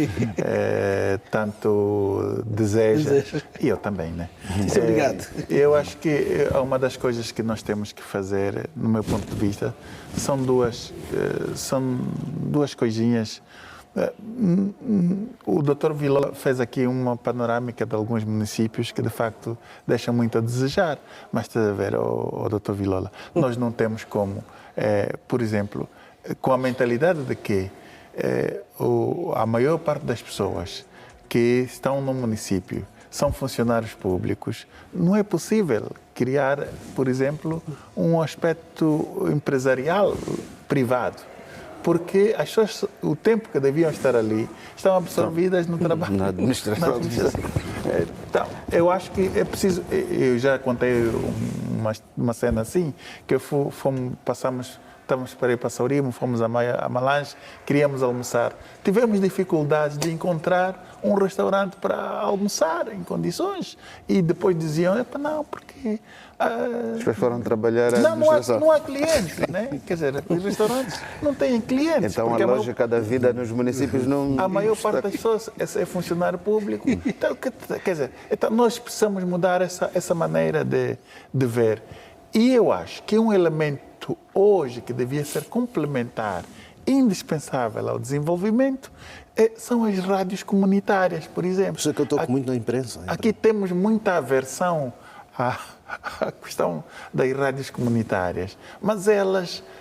tanto deseja, e eu também, né? Sim, obrigado. Eu acho que uma das coisas que nós temos que fazer, no meu ponto de vista, são duas coisinhas. O Dr. Vilola fez aqui uma panorâmica de alguns municípios que, de facto, deixam muito a desejar. Mas, estás a ver, Dr. Vilola, nós não temos como, por exemplo, com a mentalidade de que a maior parte das pessoas que estão no município são funcionários públicos, não é possível criar, por exemplo, um aspecto empresarial privado. Porque as pessoas, o tempo que deviam estar ali, estão absorvidas no trabalho. Na administração. Então, eu acho que é preciso... Eu já contei uma cena assim, que estávamos para ir para Saurimo, fomos a Malange, queríamos almoçar. Tivemos dificuldades de encontrar um restaurante para almoçar em condições. E depois diziam, não, porque... As pessoas foram trabalhar a administração. Não há clientes, né? Quer dizer, os restaurantes não têm clientes. Então a lógica da vida nos municípios não... A maior parte das pessoas é funcionário público. Então, quer dizer, nós precisamos mudar essa maneira de ver. E eu acho que um elemento hoje que devia ser complementar, indispensável ao desenvolvimento, são as rádios comunitárias, por exemplo. Isso é que eu toco muito na imprensa. Aqui temos muita aversão à questão das rádios comunitárias, mas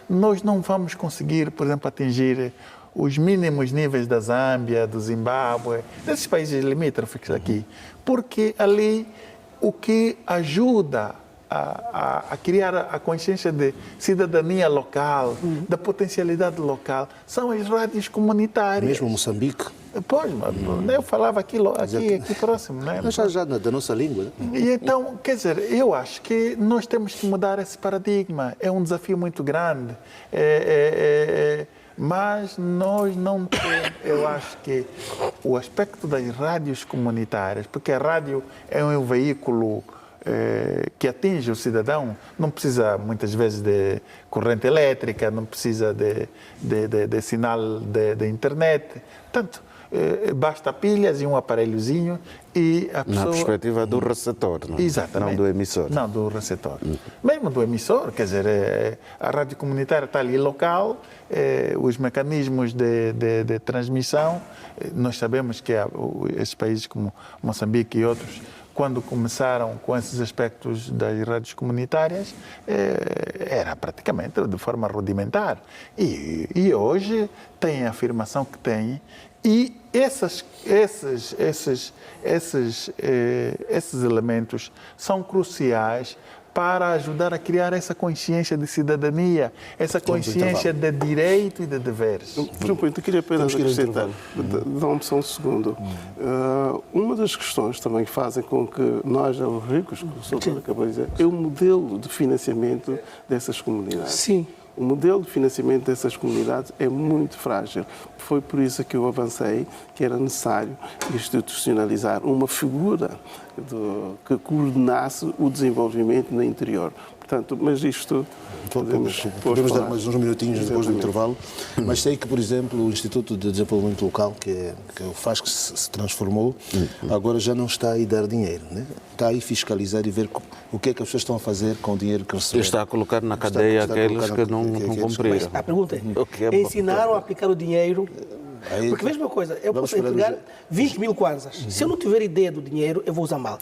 nós não vamos conseguir, por exemplo, atingir os mínimos níveis da Zâmbia, do Zimbábue, desses países limítrofes aqui, porque ali o que ajuda a criar a consciência de cidadania local, da potencialidade local, são as rádios comunitárias. Mesmo Moçambique. Pois, eu falava aqui próximo, né? Mas já da nossa língua. Né? E então, quer dizer, eu acho que nós temos que mudar esse paradigma. É um desafio muito grande. Mas nós não temos, eu acho que o aspecto das rádios comunitárias, porque a rádio é um veículo que atinge o cidadão, não precisa muitas vezes de corrente elétrica, não precisa de sinal de internet, portanto, basta pilhas e um aparelhozinho e a pessoa... Na perspectiva do receptor, não? Exatamente. Não do emissor. Não, do receptor. Mesmo do emissor, quer dizer, a rádio comunitária está ali local, os mecanismos de transmissão, nós sabemos que esses países como Moçambique e outros, quando começaram com esses aspectos das rádios comunitárias, era praticamente de forma rudimentar. E hoje tem a afirmação que tem, e esses elementos são cruciais para ajudar a criar essa consciência de cidadania, essa consciência de direito e de deveres. Eu queria apenas acrescentar, dá-me só um segundo. Uma das questões também que fazem com que nós, os ricos, que o Soutor acabou de dizer, é o modelo de financiamento dessas comunidades. Sim. O modelo de financiamento dessas comunidades é muito frágil. Foi por isso que eu avancei que era necessário institucionalizar uma figura que coordenasse o desenvolvimento no interior. Portanto, mas isto Podemos dar mais uns minutinhos depois do intervalo, mas sei que, por exemplo, o Instituto de Desenvolvimento Local, que é o FAS, que se transformou, agora já não está aí a dar dinheiro, né? Está aí a fiscalizar e ver o que é que as pessoas estão a fazer com o dinheiro que receberam. Está a colocar na cadeia aqueles que não cumpriram. A pergunta é, ensinaram a aplicar o dinheiro. Porque veja uma coisa, eu posso entregar 20 mil kwanzas. Se eu não tiver ideia do dinheiro, eu vou usar mal.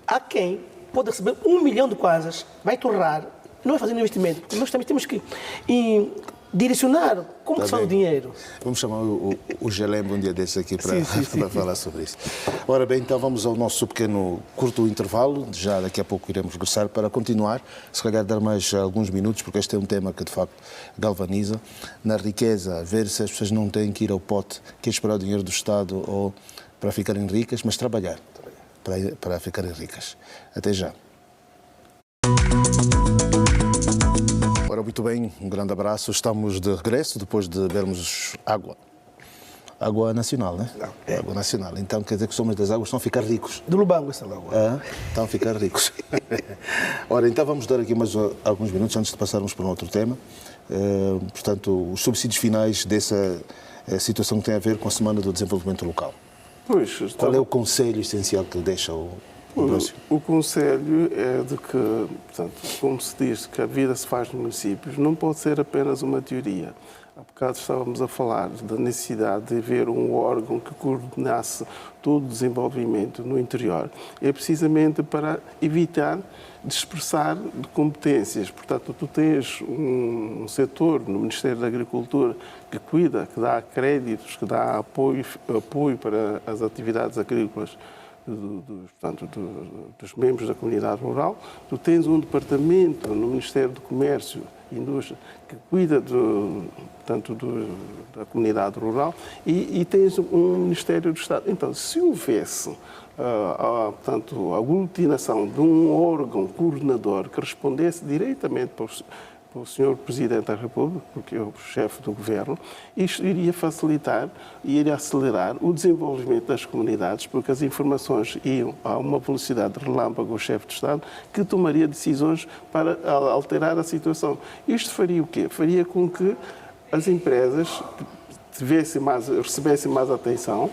Há quem pode receber 1 milhão de kwanzas, vai torrar, não vai fazer investimento. Porque nós também temos que direcionar como se faz o dinheiro. Vamos chamar o Gelembo um dia desse aqui para falar sobre isso. Ora bem, então vamos ao nosso pequeno curto intervalo. Já daqui a pouco iremos regressar para continuar. Se calhar dar mais alguns minutos, porque este é um tema que de facto galvaniza. Na riqueza, ver se as pessoas não têm que ir ao pote, que é esperar o dinheiro do Estado ou para ficarem ricas, mas trabalhar para ficarem ricas. Até já. Ora, muito bem, um grande abraço. Estamos de regresso depois de bebermos água. Água nacional, né? Não, água nacional. Então quer dizer que os homens das águas estão a ficar ricos. Do Lubango, essa água. Estão a ficar ricos. Ora, então vamos dar aqui mais alguns minutos antes de passarmos para um outro tema. Portanto, os subsídios finais dessa situação que tem a ver com a Semana do Desenvolvimento Local. Pois, qual é o conselho essencial que deixa o conselho é de que, portanto, como se diz que a vida se faz nos municípios, não pode ser apenas uma teoria. Há bocado estávamos a falar da necessidade de haver um órgão que coordenasse todo o desenvolvimento no interior. É precisamente para evitar dispersar de competências. Portanto, tu tens um setor no Ministério da Agricultura que cuida, que dá créditos, que dá apoio para as atividades agrícolas dos membros da comunidade rural. Tu tens um departamento no Ministério do Comércio e Indústria que cuida da comunidade rural e tens um Ministério do Estado. Então, se houvesse portanto, a aglutinação de um órgão coordenador que respondesse diretamente para o Sr. Presidente da República, porque é o chefe do Governo, isto iria facilitar e iria acelerar o desenvolvimento das comunidades, porque as informações iam a uma velocidade relâmpago ao chefe de Estado, que tomaria decisões para alterar a situação. Isto faria o quê? Faria com que as empresas recebessem mais atenção,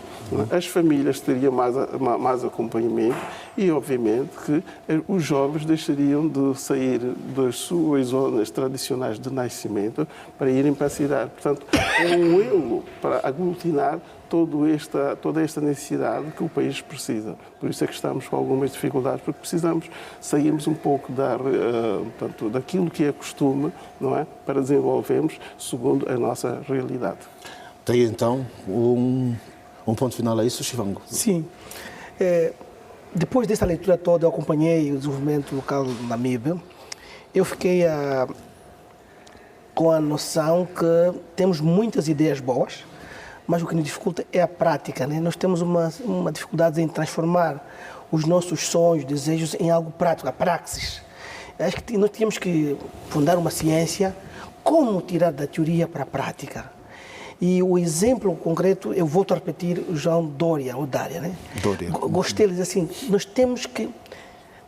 as famílias teriam mais acompanhamento e, obviamente, que os jovens deixariam de sair das suas zonas tradicionais de nascimento para irem para a cidade. Portanto, é um elo para aglutinar toda esta necessidade que o país precisa. Por isso é que estamos com algumas dificuldades, porque precisamos sairmos um pouco portanto, daquilo que é costume, não é? Para desenvolvermos segundo a nossa realidade. Tem então um ponto final a isso, Chivango? Sim. Depois dessa leitura toda, eu acompanhei o desenvolvimento local do Namíbia. Eu fiquei com a noção que temos muitas ideias boas, mas o que nos dificulta é a prática, né? Nós temos uma dificuldade em transformar os nossos sonhos, desejos em algo prático, a praxis. Acho que nós tínhamos que fundar uma ciência, como tirar da teoria para a prática. E o exemplo concreto, eu volto a repetir, o João Dória, ou Dária, né? Dória. Gostei de dizer assim, nós temos que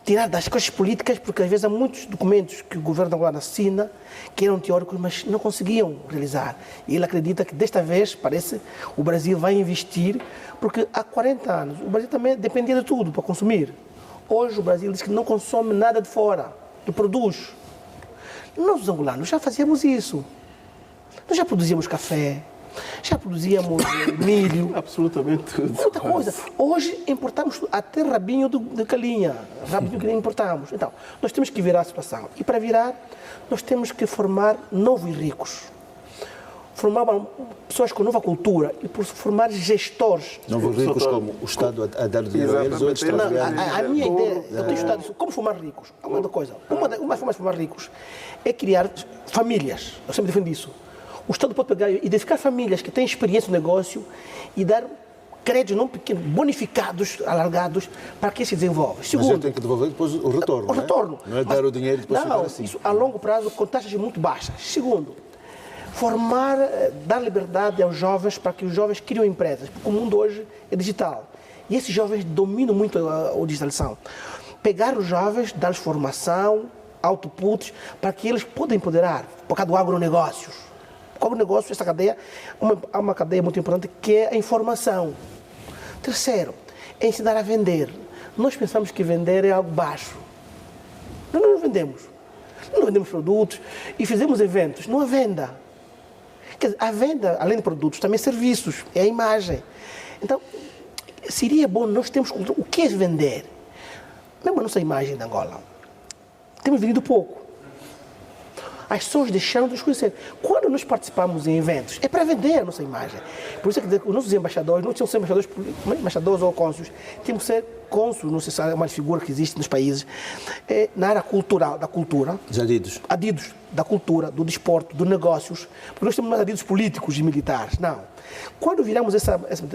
tirar das coisas políticas, porque às vezes há muitos documentos que o governo agora assina, que eram teóricos, mas não conseguiam realizar. E ele acredita que desta vez, parece, o Brasil vai investir, porque há 40 anos o Brasil também dependia de tudo para consumir. Hoje o Brasil diz que não consome nada de fora, não produz. Nós, os angolanos, já fazíamos isso. Nós já produzíamos café, já produzíamos milho. Absolutamente tudo. Muita coisa. Hoje importamos até rabinho de galinha. Rabinho que importamos. Então, nós temos que virar a situação. E para virar, nós temos que formar novos ricos. Formar pessoas com nova cultura e formar gestores. Novos ricos como o Estado a dar dinheiro a eles ou eles trabalharem? A minha ideia, eu tenho estudado isso. Como formar ricos? Uma coisa. Uma forma de formar ricos é criar famílias. Eu sempre defendo isso. O Estado pode pegar e identificar famílias que têm experiência no negócio e dar créditos não pequenos, bonificados, alargados, para que se desenvolva. Segundo, mas eu tenho que devolver depois o retorno. O retorno. Não é dar o dinheiro e depois ficar assim. Isso a longo prazo com taxas muito baixas. Segundo, dar liberdade aos jovens para que os jovens criem empresas, porque o mundo hoje é digital. E esses jovens dominam muito a digitalização. Pegar os jovens, dar-lhes formação, outputs para que eles possam empoderar, por causa do agronegócios. O agronegócio, essa cadeia, é uma cadeia muito importante que é a informação. Terceiro, é ensinar a vender. Nós pensamos que vender é algo baixo. Nós não vendemos. Não vendemos produtos e fizemos eventos. Não há venda. Quer dizer, a venda, além de produtos, também serviços. É a imagem. Então, seria bom nós termos cultura. O que é vender? Mesmo a nossa imagem de Angola. Temos vendido pouco. As pessoas deixaram de nos conhecer. Quando nós participamos em eventos, é para vender a nossa imagem. Por isso é que os nossos embaixadores, não tinham que ser embaixadores ou cônsules, tinham que ser cônsules, não sei se é uma figura que existe nos países, na área cultural, da cultura. Os adidos. Adidos, da cultura, do desporto, dos negócios. Porque nós temos mais adidos políticos e militares. Não. Quando viramos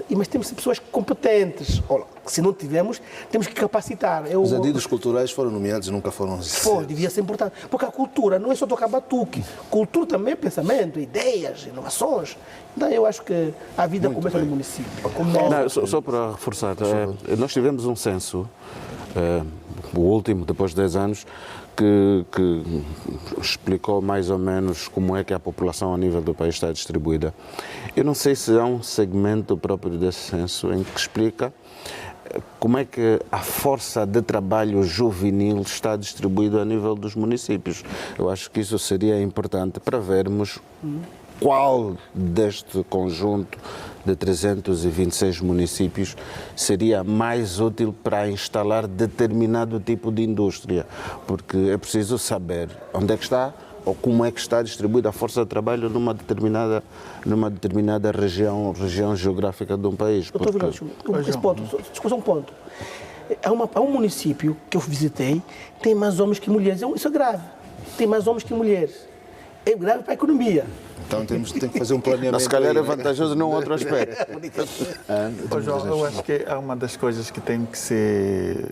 mas temos pessoas competentes. Olha, se não tivermos, temos que capacitar. Os adidos culturais foram nomeados, nunca foram... Devia ser importante. Porque a cultura não é só tocar batuque. Cultura também é pensamento, ideias, inovações. Então eu acho que a vida começa no município. Não, só para reforçar, nós tivemos um censo, o último, depois de 10 anos, que explicou mais ou menos como é que a população a nível do país está distribuída. Eu não sei se há um segmento próprio desse censo em que explica como é que a força de trabalho juvenil está distribuída a nível dos municípios. Eu acho que isso seria importante para vermos qual deste conjunto de 326 municípios seria mais útil para instalar determinado tipo de indústria, porque é preciso saber onde é que está ou como é que está distribuída a força de trabalho numa determinada região geográfica de um país. Esse ponto, desculpa um ponto. Há um município que eu visitei, tem mais homens que mulheres. Isso é grave. Tem mais homens que mulheres. É grave para a economia. Então tem que fazer um planeamento. Se calhar é vantajoso num outro aspecto. João, eu acho que há uma das coisas que tem que se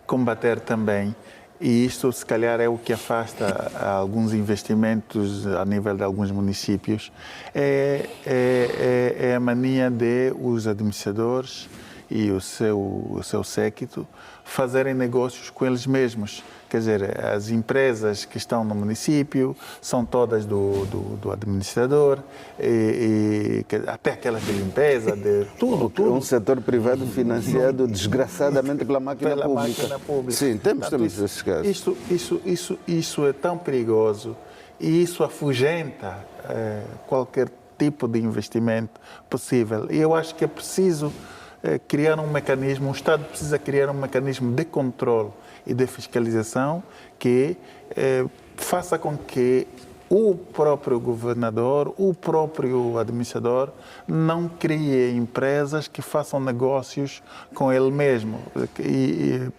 combater também, e isto se calhar é o que afasta alguns investimentos a nível de alguns municípios, é a mania de os administradores e o seu séquito fazerem negócios com eles mesmos. Quer dizer, as empresas que estão no município são todas do administrador, até aquelas de limpeza, de tudo. Um setor privado financiado desgraçadamente pela máquina pública. Sim, temos esses casos. Isso é tão perigoso e isso afugenta qualquer tipo de investimento possível. E eu acho que é preciso criar um mecanismo, o Estado precisa criar um mecanismo de controle e de fiscalização que faça com que o próprio governador, o próprio administrador não crie empresas que façam negócios com ele mesmo.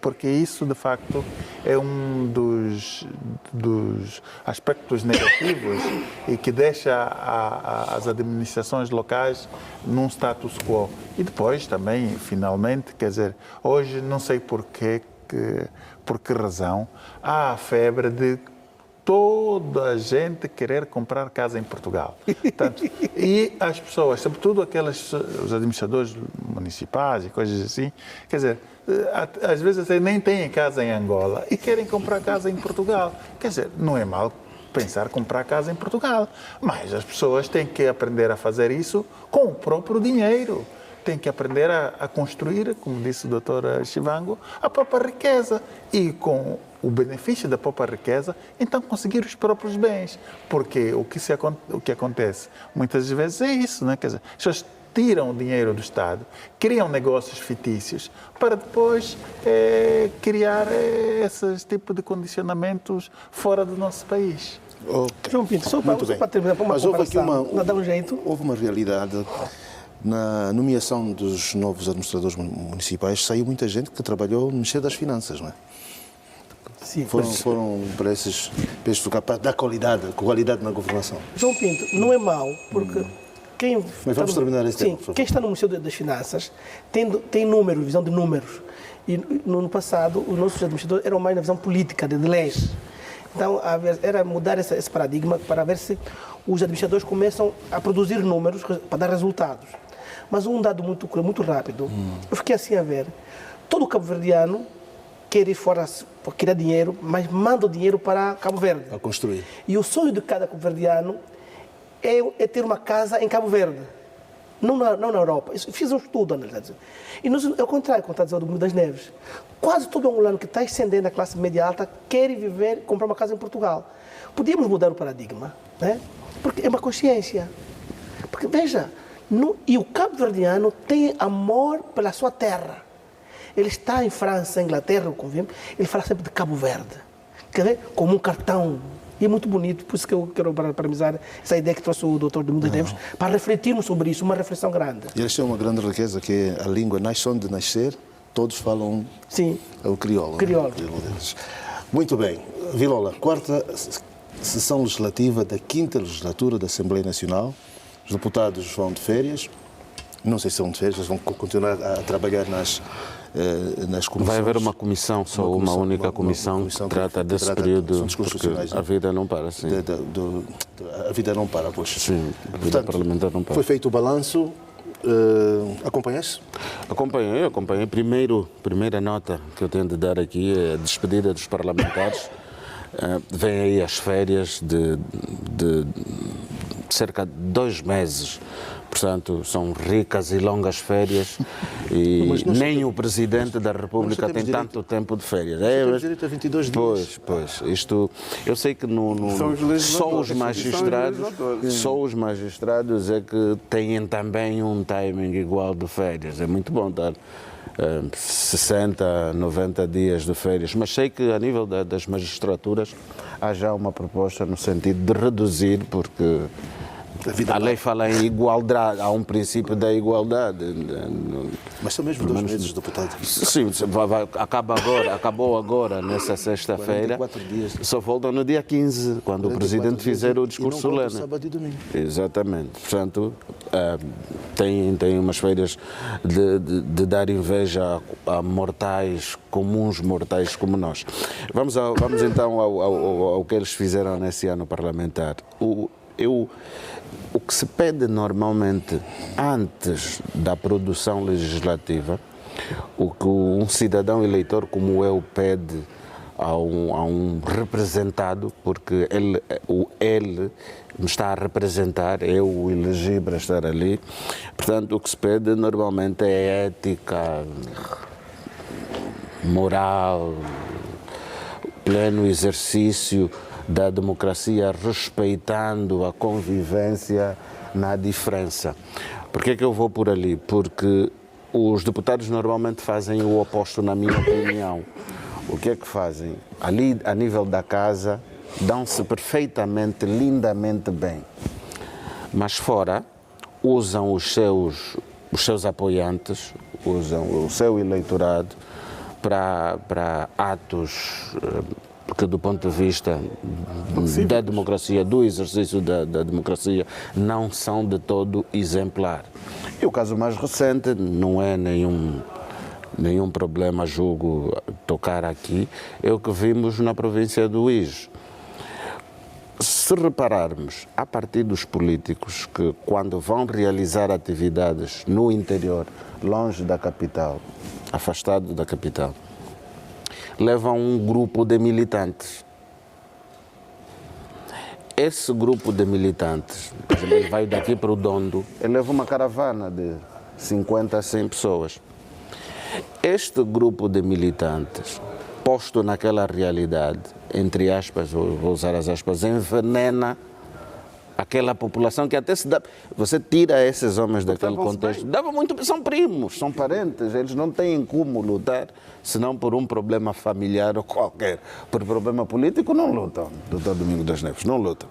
Porque isso, de facto, é um dos aspectos negativos e que deixa as administrações locais num status quo. E depois também, finalmente, quer dizer, hoje não sei por que razão há a febre de toda a gente querer comprar casa em Portugal. Portanto, e as pessoas, sobretudo os administradores municipais e coisas assim, quer dizer, às vezes nem têm casa em Angola e querem comprar casa em Portugal. Quer dizer, não é mal pensar comprar casa em Portugal, mas as pessoas têm que aprender a fazer isso com o próprio dinheiro. Tem que aprender a construir, como disse o Dr. Chivango, a própria riqueza. E com o benefício da própria riqueza, então conseguir os próprios bens. Porque o que acontece muitas vezes é isso, né? Quer dizer, as pessoas tiram o dinheiro do Estado, criam negócios fictícios, para depois criar esses tipos de condicionamentos fora do nosso país. Okay. João Pinto, só para terminar, para uma comparação, dar um jeito. Houve uma realidade. Na nomeação dos novos administradores municipais, saiu muita gente que trabalhou no Ministério das Finanças, não é? Sim. Foram para esses para dar qualidade na governação. João Pinto, não é mau, porque Mas vamos terminar esse tema, por favor. Quem está no Ministério das Finanças tem números, visão de números. E no ano passado, os nossos administradores eram mais na visão política, de leis. Então, era mudar esse paradigma para ver se os administradores começam a produzir números para dar resultados. Mas um dado muito rápido, eu fiquei assim a ver, todo cabo-verdiano quer ir fora para criar dinheiro, mas manda o dinheiro para Cabo Verde. A construir. E o sonho de cada cabo-verdiano é ter uma casa em Cabo Verde, não na Europa. Fiz um estudo, analisado. E ao contrário, quando está dizendo do Mundo das Neves, quase todo angolano que está ascendendo a classe média alta quer viver, comprar uma casa em Portugal. Podíamos mudar o paradigma, né? Porque é uma consciência. Porque, veja, e o cabo-verdiano tem amor pela sua terra. Ele está em França, Inglaterra, ele fala sempre de Cabo Verde, quer ver? Como um cartão. E é muito bonito, por isso que eu quero parabenizar essa ideia que trouxe o Dr. Domingos Neves, para refletirmos sobre isso, uma reflexão grande. E eles têm uma grande riqueza, que é a língua, nasce onde nascer, todos falam o crioulo. Crioulo. Muito bem. Vilola, quarta sessão legislativa da 5ª legislatura da Assembleia Nacional. Os deputados vão de férias. Não sei se vão de férias, eles vão continuar a trabalhar nas comissões. Vai haver uma comissão, uma única comissão que trata desse período, porque a vida não para, sim. A vida não para, pois. Sim, a vida parlamentar não para. Foi feito o balanço. Acompanhaste? Acompanhei. Primeira nota que eu tenho de dar aqui é a despedida dos parlamentares. Vem aí as férias de cerca de 2 meses. Portanto, são ricas e longas férias e nem o Presidente da República tem tanto tempo de férias. Temos direito a 22 dias. Pois, isto, eu sei que só os magistrados é que têm também um timing igual de férias. É muito bom dar 60, 90 dias de férias, mas sei que a nível das magistraturas há já uma proposta no sentido de reduzir, porque a lei fala em igualdade, há um princípio da igualdade. Mas são mesmo 2 meses, deputado? Sim, acabou agora, nessa sexta-feira. Só volta no dia 15, quando o Presidente fizer o discurso solene. Sábado e domingo. Exatamente. Portanto, tem umas feiras de dar inveja a comuns mortais como nós. Vamos então ao que eles fizeram nesse ano parlamentar. O que se pede normalmente antes da produção legislativa, o que um cidadão eleitor como eu pede a um representado, porque ele me está a representar, eu o elegi para estar ali. Portanto, o que se pede normalmente é ética, moral, pleno exercício da democracia, respeitando a convivência na diferença. Por que é que eu vou por ali? Porque os deputados normalmente fazem o oposto, na minha opinião. O que é que fazem? Ali, a nível da casa, dão-se perfeitamente, lindamente bem. Mas fora, usam os seus apoiantes, usam o seu eleitorado para atos que, do ponto de vista da democracia, do exercício da democracia, não são de todo exemplar. E o caso mais recente não é nenhum problema, julgo, tocar aqui, é o que vimos na província do Uís. Se repararmos, há partidos políticos que, quando vão realizar atividades no interior, longe da capital, afastado da capital, levam um grupo de militantes. Esse grupo de militantes, por exemplo, ele vai daqui para o Dondo, ele leva uma caravana de 50 a 100 pessoas. Este grupo de militantes, posto naquela realidade, entre aspas, vou usar as aspas, envenena aquela população que até se dá... Você tira esses homens daquele contexto, são primos, são parentes, eles não têm como lutar, senão por um problema familiar ou qualquer. Por problema político não lutam, Dr. Domingos das Neves, não lutam.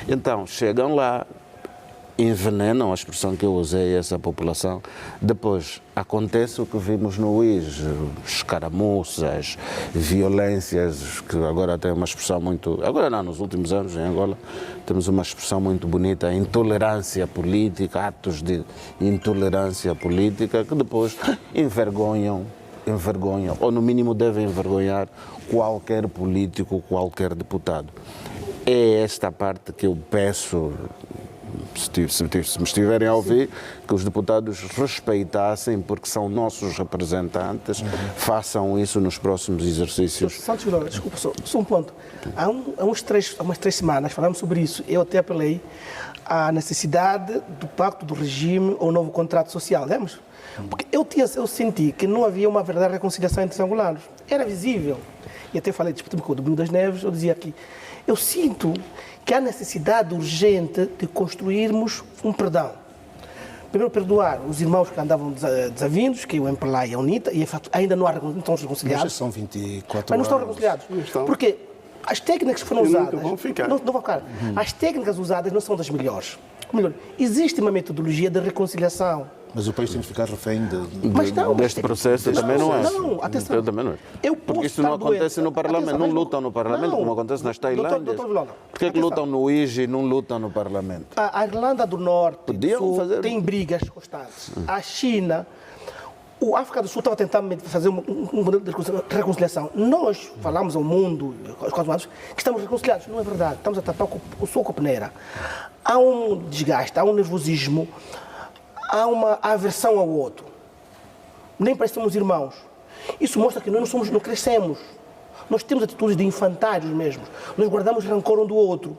Então, chegam lá, envenenam, a expressão que eu usei, essa população. Depois, acontece o que vimos no Uís, escaramuças, violências, que agora tem uma expressão muito... Agora não, nos últimos anos em Angola temos uma expressão muito bonita, intolerância política, atos de intolerância política, que depois envergonham, ou no mínimo devem envergonhar qualquer político, qualquer deputado. É esta parte que eu peço se me estiverem a ouvir, que os deputados respeitassem, porque são nossos representantes, façam isso nos próximos exercícios. Santos Vilola, desculpa, só um ponto. Há umas 3 semanas falamos sobre isso. Eu até apelei à necessidade do pacto do regime ou novo contrato social, lembra? Porque eu senti que não havia uma verdadeira reconciliação entre os angolanos. Era visível. E até falei com o Domingos das Neves, eu dizia aqui, eu sinto que há necessidade urgente de construirmos um perdão. Primeiro, perdoar os irmãos que andavam desavindos, que é o MPLA e a UNITA, e ainda não estão reconciliados. Mas são 24 Mas não estão reconciliados. Porque as técnicas que foram usadas... Nunca vão ficar. Não vão ficar. As técnicas usadas não são das melhores. Melhor, existe uma metodologia de reconciliação. Mas o país tem de ficar refém Deste processo também não é. Não, atenção. Eu também não é. Porque isso não acontece no Parlamento, não lutam no Parlamento, como acontece nas Tailândias. Por que lutam no IG e não lutam no Parlamento? A Irlanda do Norte tem brigas constantes. A China, a África do Sul estava tentando fazer um modelo de reconciliação. Nós falamos ao mundo, aos quatro que estamos reconciliados. Não é verdade. Estamos a tapar o sol com a peneira. Há um desgaste, há um nervosismo, há uma aversão ao outro. Nem parecemos irmãos. Isso mostra que nós não crescemos. Nós temos atitudes de infantários mesmo. Nós guardamos rancor um do outro.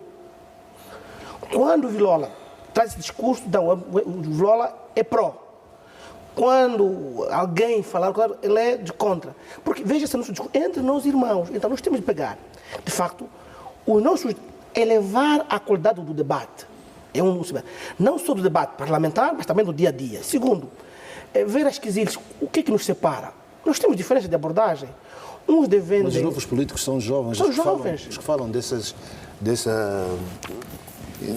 Quando o Vilola traz esse discurso, não, o Vilola é pró. Quando alguém falar, ele é de contra. Porque, veja-se nosso discurso, entre nós irmãos. Então, nós temos de pegar, de facto, elevar a qualidade do debate. Não só do debate parlamentar, mas também do dia a dia. Segundo, ver as quesilas, o que é que nos separa? Nós temos diferença de abordagem. Uns defendem... Mas os novos políticos são jovens. São jovens. Os que falam dessa...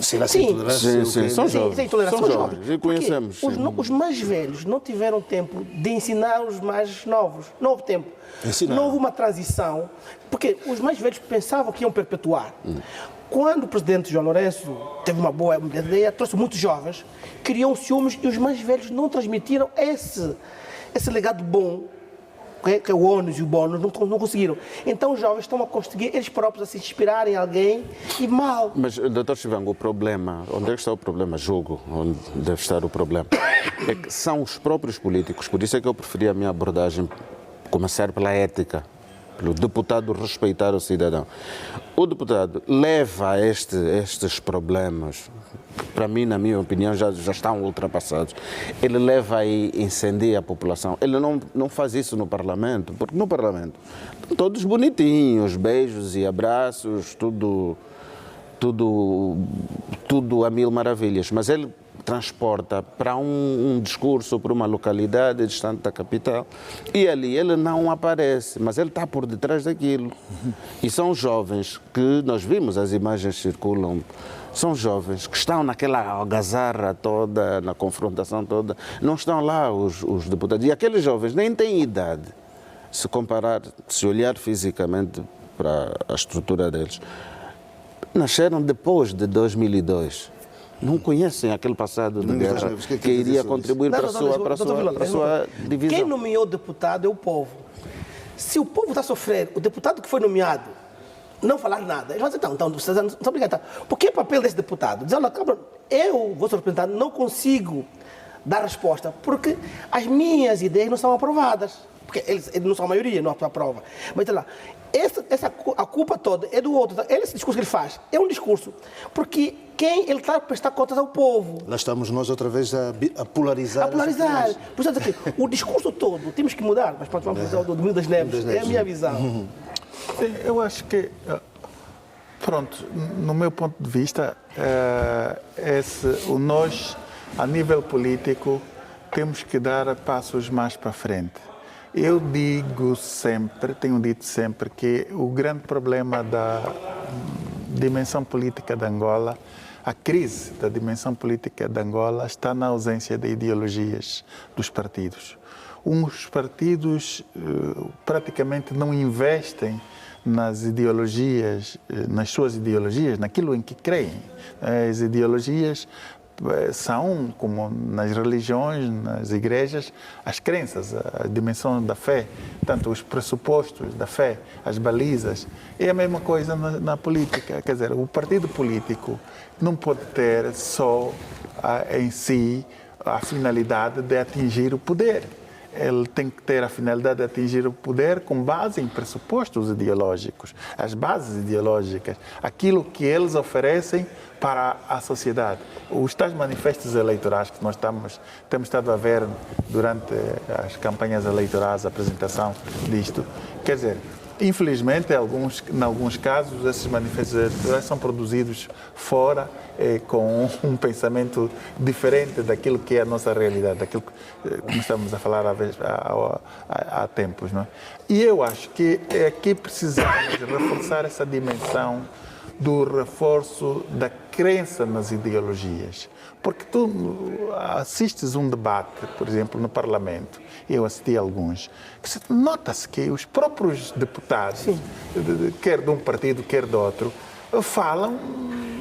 Será Sim. intolerância? Sim, são jovens. Sim, intolerância, São são jovens. E conhecemos. Os mais velhos não tiveram tempo de ensinar os mais novos. Não houve tempo. Ensinar. Não houve uma transição, porque os mais velhos pensavam que iam perpetuar. Quando o presidente João Lourenço teve uma boa ideia, trouxe muitos jovens, criou ciúmes e os mais velhos não transmitiram esse legado bom, que é o ônus e o bônus, não conseguiram. Então os jovens estão a conseguir eles próprios a se inspirarem em alguém e mal. Mas, Dr. Chivango, o problema, onde é que está o problema? Julgo, onde deve estar o problema, é que são os próprios políticos. Por isso é que eu preferi a minha abordagem começar pela ética, pelo deputado respeitar o cidadão. O deputado leva a estes problemas, que para mim, na minha opinião, já estão ultrapassados. Ele leva a incendiar a população. Ele não faz isso no Parlamento, porque no Parlamento estão todos bonitinhos, beijos e abraços, tudo a mil maravilhas. Mas ele transporta para um discurso, para uma localidade distante da capital, e ali ele não aparece, mas ele está por detrás daquilo. E são jovens que, nós vimos, as imagens circulam, são jovens que estão naquela algazarra toda, na confrontação toda, não estão lá os deputados. E aqueles jovens nem têm idade, se olhar fisicamente para a estrutura deles. Nasceram depois de 2002. Não conhecem aquele passado de guerra que iria contribuir para a sua divisão. Quem nomeou o deputado é o povo. Se o povo está a sofrer, o deputado que foi nomeado não falar nada, eles vão dizer, então, vocês não estão obrigados. Porque é papel desse deputado? Dizer, olha, eu, vosso representante, não consigo dar resposta, porque as minhas ideias não são aprovadas. Porque eles não são a maioria, não aprova. Mas, sei lá, a culpa toda é do outro. Esse discurso que ele faz é um discurso. Porque ele está a prestar contas ao povo. Lá estamos nós outra vez a polarizar. A polarizar. Portanto, aqui, o discurso todo temos que mudar. Mas pronto, vamos usar o do Domingos das Neves. É a minha visão. Eu acho que, pronto, no meu ponto de vista, nós, a nível político, temos que dar passos mais para frente. Eu digo sempre, tenho dito sempre, que o grande problema da dimensão política de Angola, a crise da dimensão política de Angola, está na ausência de ideologias dos partidos. Os partidos praticamente não investem nas ideologias, nas suas ideologias, naquilo em que creem. As ideologias são, como nas religiões, nas igrejas, as crenças, a dimensão da fé, tanto os pressupostos da fé, as balizas. É a mesma coisa na política. Quer dizer, o partido político não pode ter só em si a finalidade de atingir o poder. Ele tem que ter a finalidade de atingir o poder com base em pressupostos ideológicos, as bases ideológicas, aquilo que eles oferecem para a sociedade. Os tais manifestos eleitorais que nós temos estado a ver durante as campanhas eleitorais, a apresentação disto, quer dizer, infelizmente, em alguns casos, esses manifestos eleitorais são produzidos fora com um pensamento diferente daquilo que é a nossa realidade, daquilo que estamos a falar há tempos. Não é? E eu acho que aqui precisamos reforçar essa dimensão do reforço da crença nas ideologias. Porque tu assistes um debate, por exemplo, no Parlamento, eu assisti a alguns, que nota-se que os próprios deputados, quer de um partido, quer de outro, falam,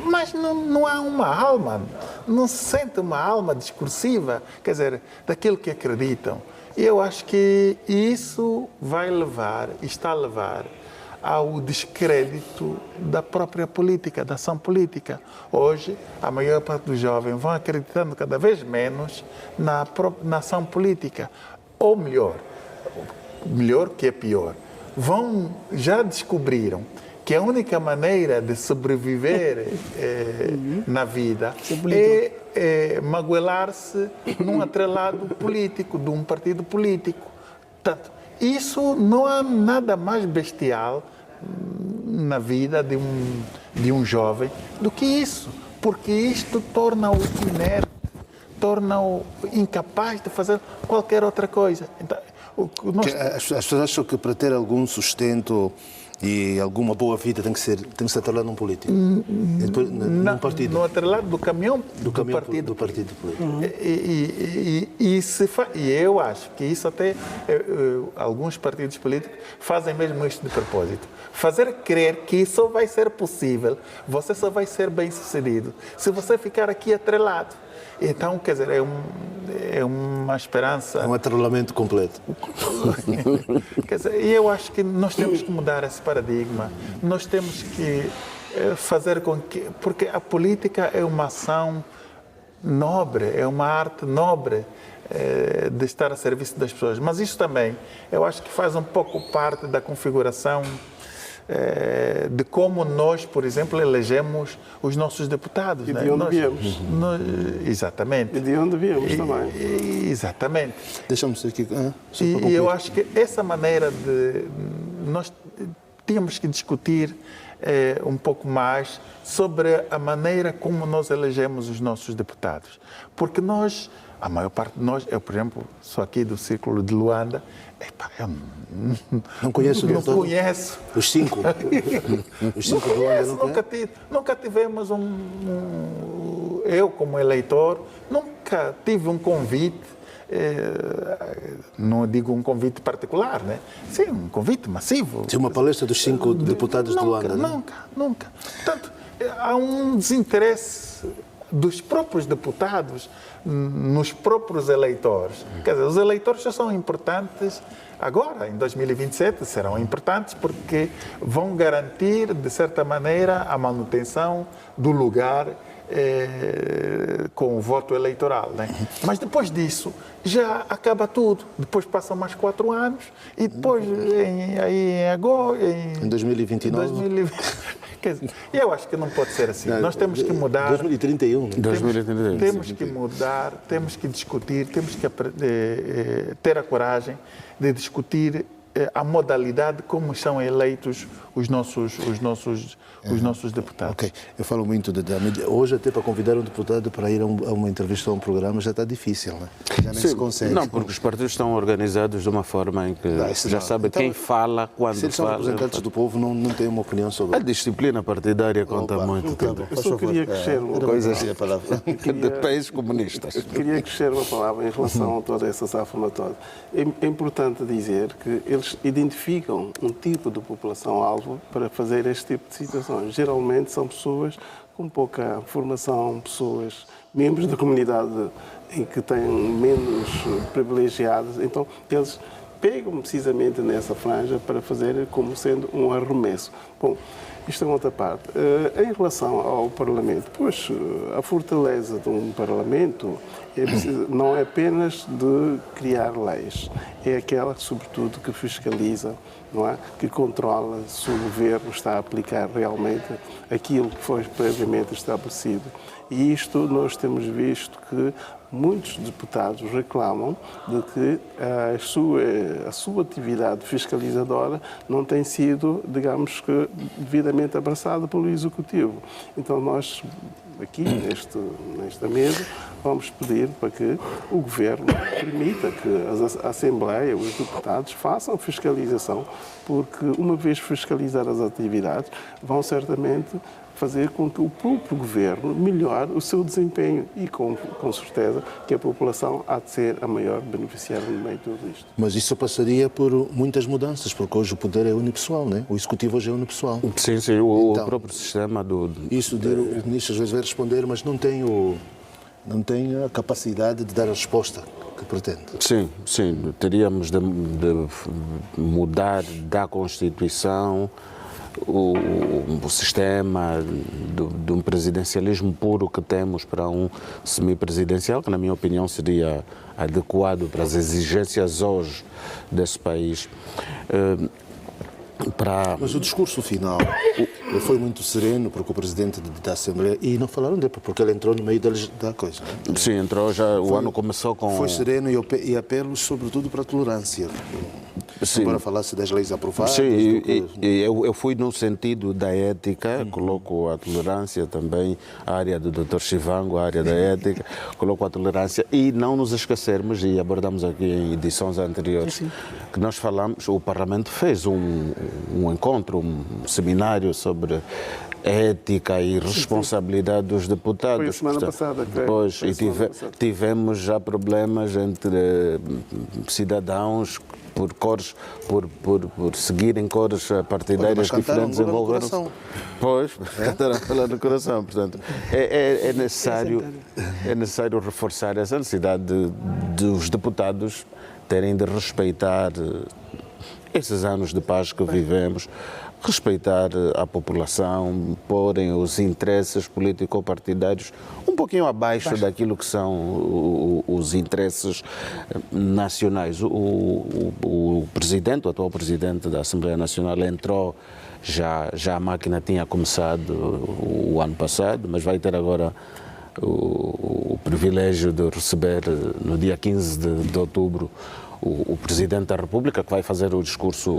mas não há uma alma, não se sente uma alma discursiva, quer dizer, daquilo que acreditam. E eu acho que isso vai levar, está a levar, ao descrédito da própria política, da ação política. Hoje, a maior parte dos jovens vão acreditando cada vez menos na ação política. Ou melhor que é pior, já descobriram que a única maneira de sobreviver na vida é magoelar-se num atrelado político, de um partido político. Portanto, isso não há nada mais bestial na vida de um jovem do que isso, porque isto torna-o inerte, torna-o incapaz de fazer qualquer outra coisa. Então, As pessoas acham que para ter algum sustento e alguma boa vida tem que ser atrelado num político, num partido. No atrelado do caminhão do partido político. E eu acho que isso até alguns partidos políticos fazem mesmo isto de propósito. Fazer crer que isso vai ser possível, você só vai ser bem-sucedido se você ficar aqui atrelado. Então, quer dizer, é uma esperança... É um atrelamento completo. Quer dizer, e eu acho que nós temos que mudar esse paradigma. Nós temos que fazer com que... Porque a política é uma ação nobre, é uma arte nobre de estar a serviço das pessoas. Mas isso também, eu acho que faz um pouco parte da configuração de como nós, por exemplo, elegemos os nossos deputados. E de onde viemos. Exatamente. E de onde viemos também. Exatamente. Deixa-me dizer aqui. E eu acho que essa maneira de... Nós tínhamos que discutir um pouco mais sobre a maneira como nós elegemos os nossos deputados. Porque nós, a maior parte de nós, eu, por exemplo, sou aqui do Círculo de Luanda, eu não conheço. Não conheço. Os cinco? Os cinco do Luanda nunca tivemos eu, como eleitor, nunca tive um convite, não digo um convite particular, né? Sim, um convite massivo. Sim, uma palestra dos 5 deputados de Luanda. Nunca. Portanto, há um desinteresse dos próprios deputados nos próprios eleitores. Quer dizer, os eleitores já são importantes agora, em 2027, serão importantes porque vão garantir, de certa maneira, a manutenção do lugar com o voto eleitoral. Né? Mas depois disso, já acaba tudo. Depois passam mais 4 anos e depois, em 2029... Quer dizer, eu acho que não pode ser assim. Nós temos que mudar. 2031. Temos que mudar, temos que discutir, temos que ter a coragem de discutir a modalidade como são eleitos os nossos deputados. Ok. Eu falo muito da mídia. Hoje, até para convidar um deputado para ir a uma entrevista ou a um programa, já está difícil, né? Já nem se consegue. Não, porque os partidos estão organizados de uma forma em que já sabe então, quem fala, quando fala. Se eles são representantes do povo, não têm uma opinião sobre... A disciplina partidária conta muito. Eu só queria crescer coisas de países comunistas. Queria crescer uma palavra em relação a toda essa sáfona toda. É importante dizer que eles identificam um tipo de população-alvo para fazer este tipo de situações. Geralmente são pessoas com pouca formação, pessoas, membros da comunidade em que têm menos privilegiados, então eles pegam precisamente nessa franja para fazer como sendo um arremesso. Bom, isto é uma outra parte. Em relação ao Parlamento, pois a fortaleza de um Parlamento não é apenas de criar leis, é aquela, sobretudo, que fiscaliza, não é? Que controla se o governo está a aplicar realmente aquilo que foi previamente estabelecido. E isto nós temos visto que muitos deputados reclamam de que a sua atividade fiscalizadora não tem sido, digamos que, devidamente abraçada pelo Executivo. Então nós, aqui nesta mesa, vamos pedir para que o Governo permita que a Assembleia, os deputados, façam fiscalização, porque uma vez fiscalizar as atividades, vão certamente fazer com que o próprio Governo melhore o seu desempenho e, com certeza, que a população há de ser a maior beneficiária no meio de tudo isto. Mas isso passaria por muitas mudanças, porque hoje o poder é unipessoal, né? O Executivo hoje é unipessoal. Sim, sim, o próprio sistema do... Isso o ministro às vezes vai responder, mas não tem a capacidade de dar a resposta que pretende. Sim, teríamos de mudar da Constituição o sistema de um presidencialismo puro que temos para um semipresidencial, que na minha opinião seria adequado para as exigências hoje desse país. Mas o discurso final foi muito sereno, porque o presidente da Assembleia, e não falaram dele, porque ele entrou no meio da coisa. Né? Sim, entrou já, o ano começou com... Foi sereno e apelos sobretudo para a tolerância. Sim. Embora falasse das leis aprovadas. Sim, eu fui no sentido da ética, coloco a tolerância também, a área do Dr. Chivango, a área da ética, coloco a tolerância e não nos esquecermos, e abordamos aqui em edições anteriores, que nós falamos, o Parlamento fez um encontro, um seminário sobre ética e responsabilidade dos deputados. Foi a semana passada, creio. Pois, e tivemos já problemas entre cidadãos por cores, por seguirem cores partidárias diferentes, envolveram-se. Pois, cantaram pela no coração. Portanto, é necessário reforçar essa necessidade dos deputados terem de respeitar esses anos de paz que vivemos, respeitar a população, porem os interesses político-partidários um pouquinho abaixo daquilo que são os interesses nacionais. O presidente, o atual presidente da Assembleia Nacional entrou, já a máquina tinha começado o ano passado, mas vai ter agora o privilégio de receber no dia 15 de outubro o Presidente da República, que vai fazer o discurso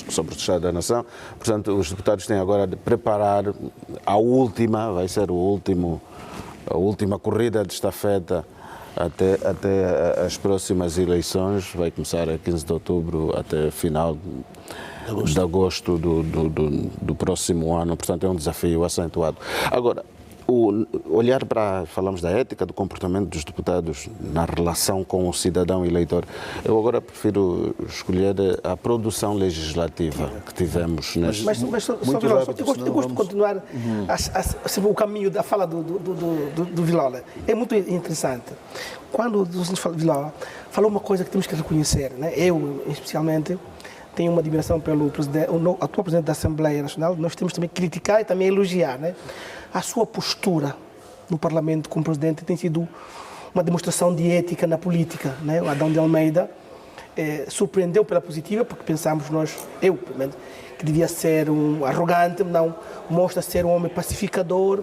sobre o Estado da Nação. Portanto, os deputados têm agora de preparar vai ser a última corrida de estafeta até as próximas eleições. Vai começar a 15 de outubro até final de agosto do próximo ano. Portanto, é um desafio acentuado. Agora, falamos da ética, do comportamento dos deputados na relação com o cidadão eleitor. Eu agora prefiro escolher a produção legislativa que tivemos neste... Mas eu gosto de continuar o caminho da fala do Vilola. É muito interessante. Quando a gente fala de Vilola, falou uma coisa que temos que reconhecer, né? Eu, especialmente, tenho uma admiração pelo atual presidente da Assembleia Nacional. Nós temos também que criticar e também elogiar, né? A sua postura no Parlamento como presidente tem sido uma demonstração de ética na política, né? O Adão de Almeida surpreendeu pela positiva, porque pensámos eu pelo menos, que devia ser um arrogante, não, mostra ser um homem pacificador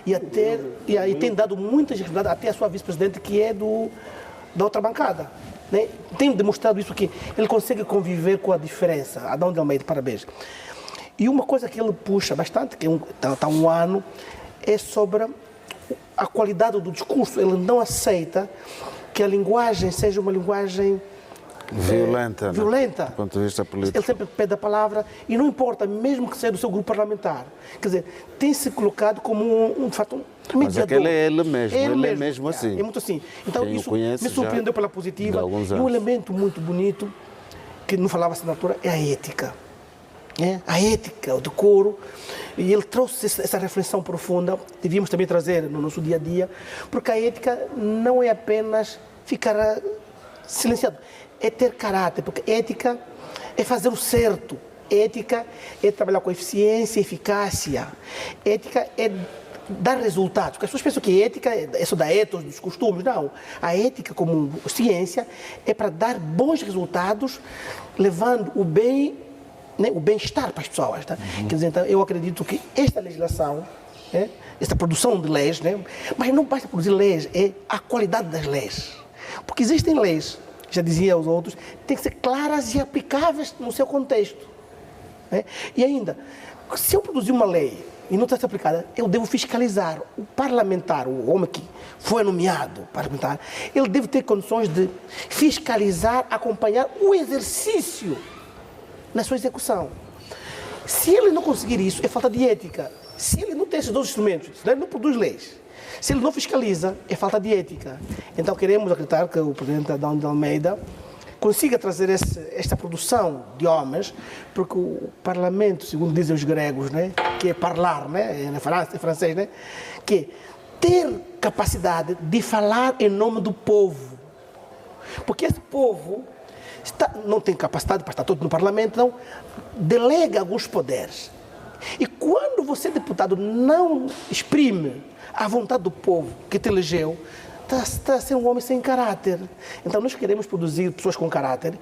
e tem dado muitas responsabilidades até a sua vice-presidente, que é da outra bancada. Né? Tem demonstrado isso, que ele consegue conviver com a diferença. Adão de Almeida, parabéns. E uma coisa que ele puxa bastante, que está há um ano, é sobre a qualidade do discurso. Ele não aceita que a linguagem seja uma linguagem violenta. Do ponto de vista político. Ele sempre pede a palavra e não importa, mesmo que seja do seu grupo parlamentar. Quer dizer, tem-se colocado como de fato, um mediador. Mas aquele é ele mesmo assim. É muito assim. Então Quem isso me surpreendeu pela positiva. E um elemento muito bonito, que não falava-se na altura, é a ética. a ética, o decoro. E ele trouxe essa reflexão profunda, devíamos também trazer no nosso dia a dia, porque a ética não é apenas ficar silenciado, é ter caráter, porque ética é fazer o certo, ética é trabalhar com eficiência, eficácia, ética é dar resultados, porque as pessoas pensam que ética é só da étos, dos costumes, não. A ética como ciência é para dar bons resultados, levando o bem, né, o bem-estar para as pessoas. Tá? Quer dizer, então, eu acredito que esta legislação, esta produção de leis, né, mas não basta produzir leis, é a qualidade das leis. Porque existem leis, já dizia os outros, têm que ser claras e aplicáveis no seu contexto. Né? E ainda, se eu produzir uma lei e não está sendo aplicada, eu devo fiscalizar. O parlamentar, o homem que foi nomeado parlamentar, ele deve ter condições de fiscalizar, acompanhar o exercício na sua execução. Se ele não conseguir isso, é falta de ética. Se ele não tem esses dois instrumentos, se ele não produz leis, se ele não fiscaliza, é falta de ética. Então queremos acreditar que o presidente Adão de Almeida consiga trazer esta produção de homens, porque o parlamento, segundo dizem os gregos, né, que é falar, né, em francês, né, que é ter capacidade de falar em nome do povo. Porque esse povo não tem capacidade para estar todo no parlamento, então delega alguns poderes. E quando você, deputado, não exprime a vontade do povo que te elegeu, está a ser um homem sem caráter. Então nós queremos produzir pessoas com caráter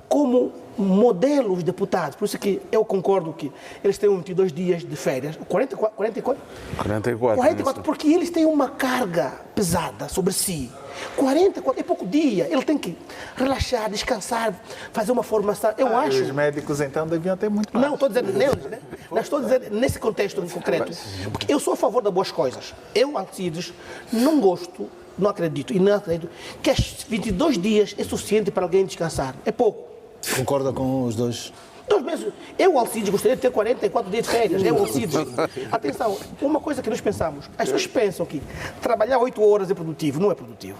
como modelos deputados. Por isso que eu concordo que eles têm 22 dias de férias, 44, porque eles têm uma carga pesada sobre si. 44 é pouco dia, ele tem que relaxar, descansar, fazer uma formação. Eu acho. Os médicos então deviam ter muito mais. Não, estou dizendo neles, né? Mas estou dizendo nesse contexto em concreto. Porque eu sou a favor das boas coisas. Eu, Alcides, não gosto, não acredito que 22 dias é suficiente para alguém descansar. É pouco. Concorda com os dois? 2 meses. Eu, Alcides, gostaria de ter 44 dias de férias. Eu, Alcides. Atenção, uma coisa que nós pensamos. As pessoas pensam que trabalhar 8 horas é produtivo. Não é produtivo.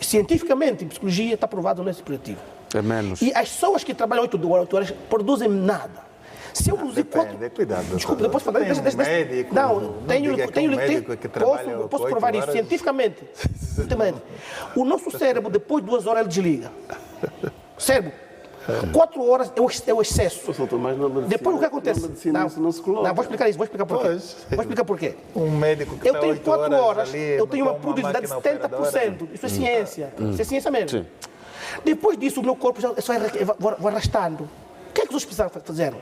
Cientificamente, em psicologia, está provado que não é produtivo. É menos. E as pessoas que trabalham 8 horas produzem nada. Se eu produzir cuidado. Desculpa, depois falar médico. Não, posso provar isso cientificamente. O nosso cérebro, depois de 2 horas, ele desliga. Cérebro. 4 horas é o excesso. Depois o que acontece? Não, vou explicar isso, vou explicar por quê. Vou explicar por quê. Um médico que eu tenho 4 horas, eu tenho uma produtividade de 70%. Isso é ciência. Isso é ciência mesmo. Sim. Depois disso, o meu corpo já vai arrastando. O que é que os precisaram fazer?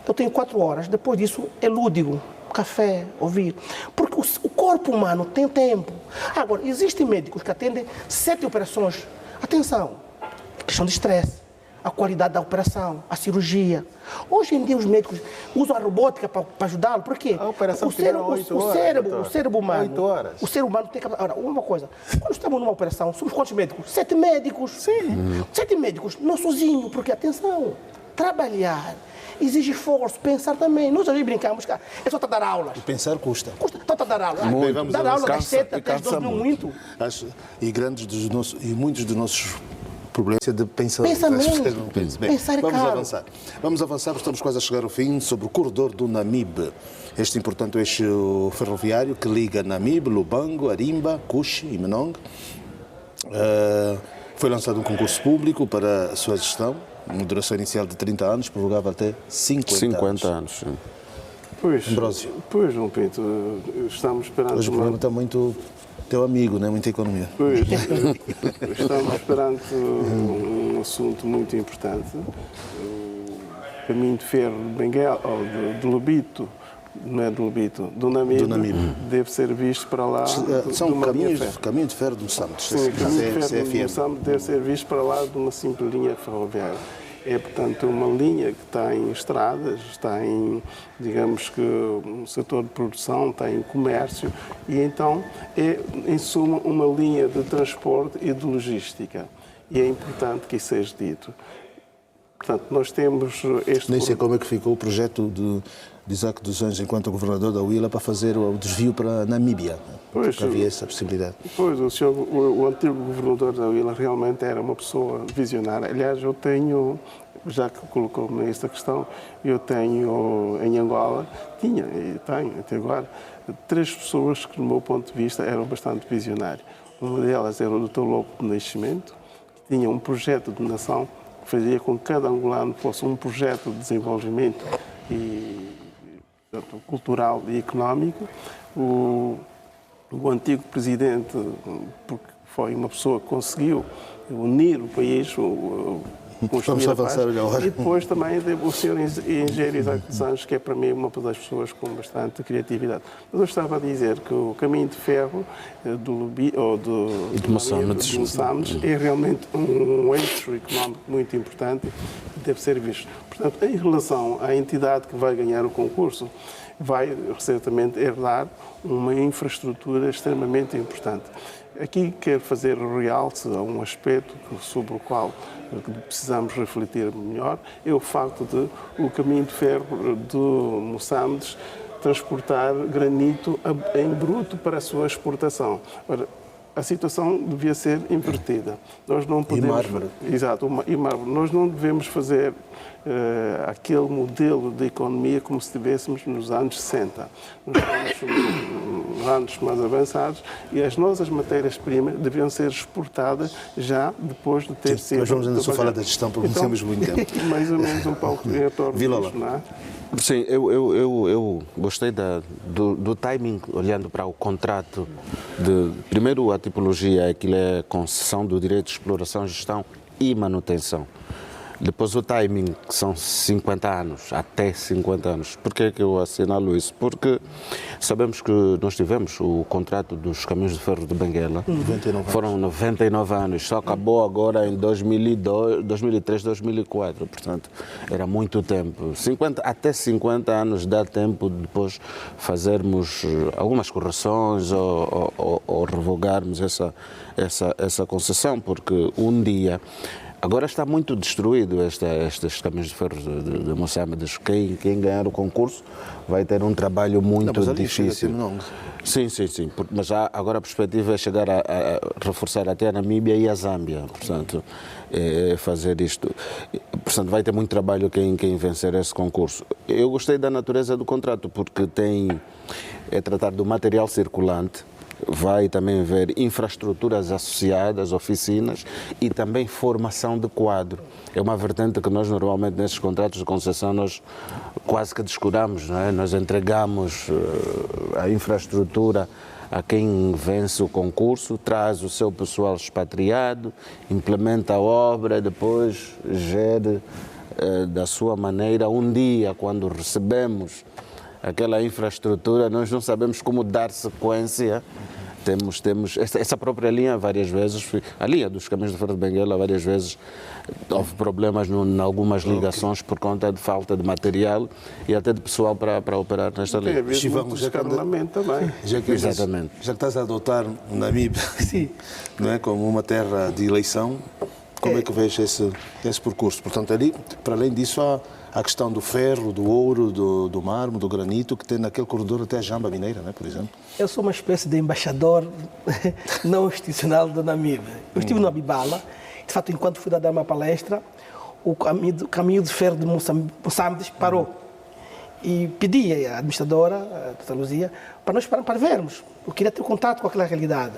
Eu tenho 4 horas, depois disso é lúdico, café, ouvir. Porque o corpo humano tem tempo. Agora, existem médicos que atendem 7 operações. Atenção, questão de estresse, a qualidade da operação, a cirurgia. Hoje em dia os médicos usam a robótica para ajudá-lo. Por quê? A operação o cérebro humano. 8 horas. O ser humano tem capacidade. Agora, uma coisa, quando estamos numa operação, somos quantos médicos? 7 médicos. Sim. 7 médicos, não sozinho, porque atenção, trabalhar exige esforço, pensar também. Nós às vezes brincamos, cara, é só dar aulas. E pensar custa. Custa dar aulas. Dar aula das 7 até as 12 não muito. E muitos dos nossos problemas é de pensamento. Pensar é caro. Vamos avançar, porque estamos quase a chegar ao fim, sobre o corredor do Namibe. Este importante eixo ferroviário que liga Namibe, Lubango, Arimba, Cuxi e Menong. Foi lançado um concurso público para a sua gestão, uma duração inicial de 30 anos, prorrogável até 50 anos. Sim. Pois, João Pinto, estamos esperando... Hoje o programa está muito teu amigo, né? Muita economia. Pois, estamos perante um assunto muito importante. O caminho de ferro de Benguela, ou de Lobito, não é de Lobito, do Namibe, deve ser visto para lá. São caminho de ferro de Moçambique. Sim, o caminho de ferro de Moçambique deve ser visto para lá de uma simples linha ferroviária. É, portanto, uma linha que está em estradas, está em, digamos que, um setor de produção, está em comércio, e então é, em suma, uma linha de transporte e de logística. E é importante que isso seja dito. Portanto, nós temos este... Nem sei como é que ficou o projeto de Isaac dos Anjos, enquanto governador da Huila, para fazer o desvio para a Namíbia. Porque havia essa possibilidade. Pois, o antigo governador da Huila realmente era uma pessoa visionária. Aliás, eu tenho já que colocou-me esta questão, eu tenho em Angola, tinha e tenho até agora, 3 pessoas que, do meu ponto de vista, eram bastante visionárias. Uma delas era o Dr. Lopo de Nascimento, que tinha um projeto de nação que fazia com que cada angolano fosse um projeto de desenvolvimento portanto, cultural e económico. O antigo presidente, porque foi uma pessoa que conseguiu unir o país, Vamos avançar agora. E depois também o senhor engenheiro Isaac dos Anjos, que é para mim uma das pessoas com bastante criatividade. Mas eu estava a dizer que o caminho de ferro de Moçambique é realmente um eixo económico muito importante que deve ser visto. Portanto, em relação à entidade que vai ganhar o concurso, vai certamente herdar uma infraestrutura extremamente importante. Aqui quero fazer realce a um aspecto sobre o qual precisamos refletir melhor, é o facto de o caminho de ferro de Moçambique transportar granito em bruto para a sua exportação. Ora, a situação devia ser invertida. Nós não podemos, e mármore. Exato, e mármore. Nós não devemos fazer aquele modelo de economia como se estivéssemos nos anos 60. Nós estamos anos mais avançados e as nossas matérias-primas deviam ser exportadas já depois de ter sido... Nós vamos ainda só falar da gestão, porque não temos muito tempo. Mais ou menos um pouco em torno disso, não é? Sim, eu gostei do timing, olhando para o contrato. Primeiro, a tipologia, aquilo é concessão do direito de exploração, gestão e manutenção. Depois o timing, que são 50 anos, até 50 anos. Por que é que eu assinalo isso? Porque sabemos que nós tivemos o contrato dos caminhos de ferro de Benguela. 99 foram 99 anos, só acabou agora em 2003, 2004. Portanto, era muito tempo. Até 50 anos dá tempo de depois fazermos algumas correções ou revogarmos essa concessão, porque um dia... Agora está muito destruído estes caminhos de ferro de Moçambique. Quem ganhar o concurso vai ter um trabalho muito difícil. Sim. Mas agora a perspectiva é chegar a reforçar até a Namíbia e a Zâmbia. Portanto, fazer isto. Portanto, vai ter muito trabalho quem vencer esse concurso. Eu gostei da natureza do contrato, porque é tratar do material circulante. Vai também haver infraestruturas associadas, oficinas e também formação de quadro. É uma vertente que nós normalmente nesses contratos de concessão nós quase que descuramos, não é? Nós entregamos a infraestrutura a quem vence o concurso, traz o seu pessoal expatriado, implementa a obra, depois gere da sua maneira. Um dia, quando recebemos aquela infraestrutura, nós não sabemos como dar sequência. Temos essa própria linha, várias vezes, a linha dos caminhos de ferro de Benguela, várias vezes houve problemas em algumas ligações por conta de falta de material e até de pessoal para operar nesta linha. Tem havido muito descarrilamento também. Exatamente. Já que estás a adotar o Namíbia, não é, como uma terra de eleição, como é que vês esse percurso? Portanto, ali, para além disso, há a questão do ferro, do ouro, do mármore, do granito, que tem naquele corredor até a Jamba Mineira, né, por exemplo. Eu sou uma espécie de embaixador não institucional da Namíbia. Eu estive no Abibala, de fato, enquanto fui dar uma palestra, o caminho de ferro de Moçambique parou. E pedi à administradora, a doutora Luzia, para nós para vermos. Eu queria ter contato com aquela realidade.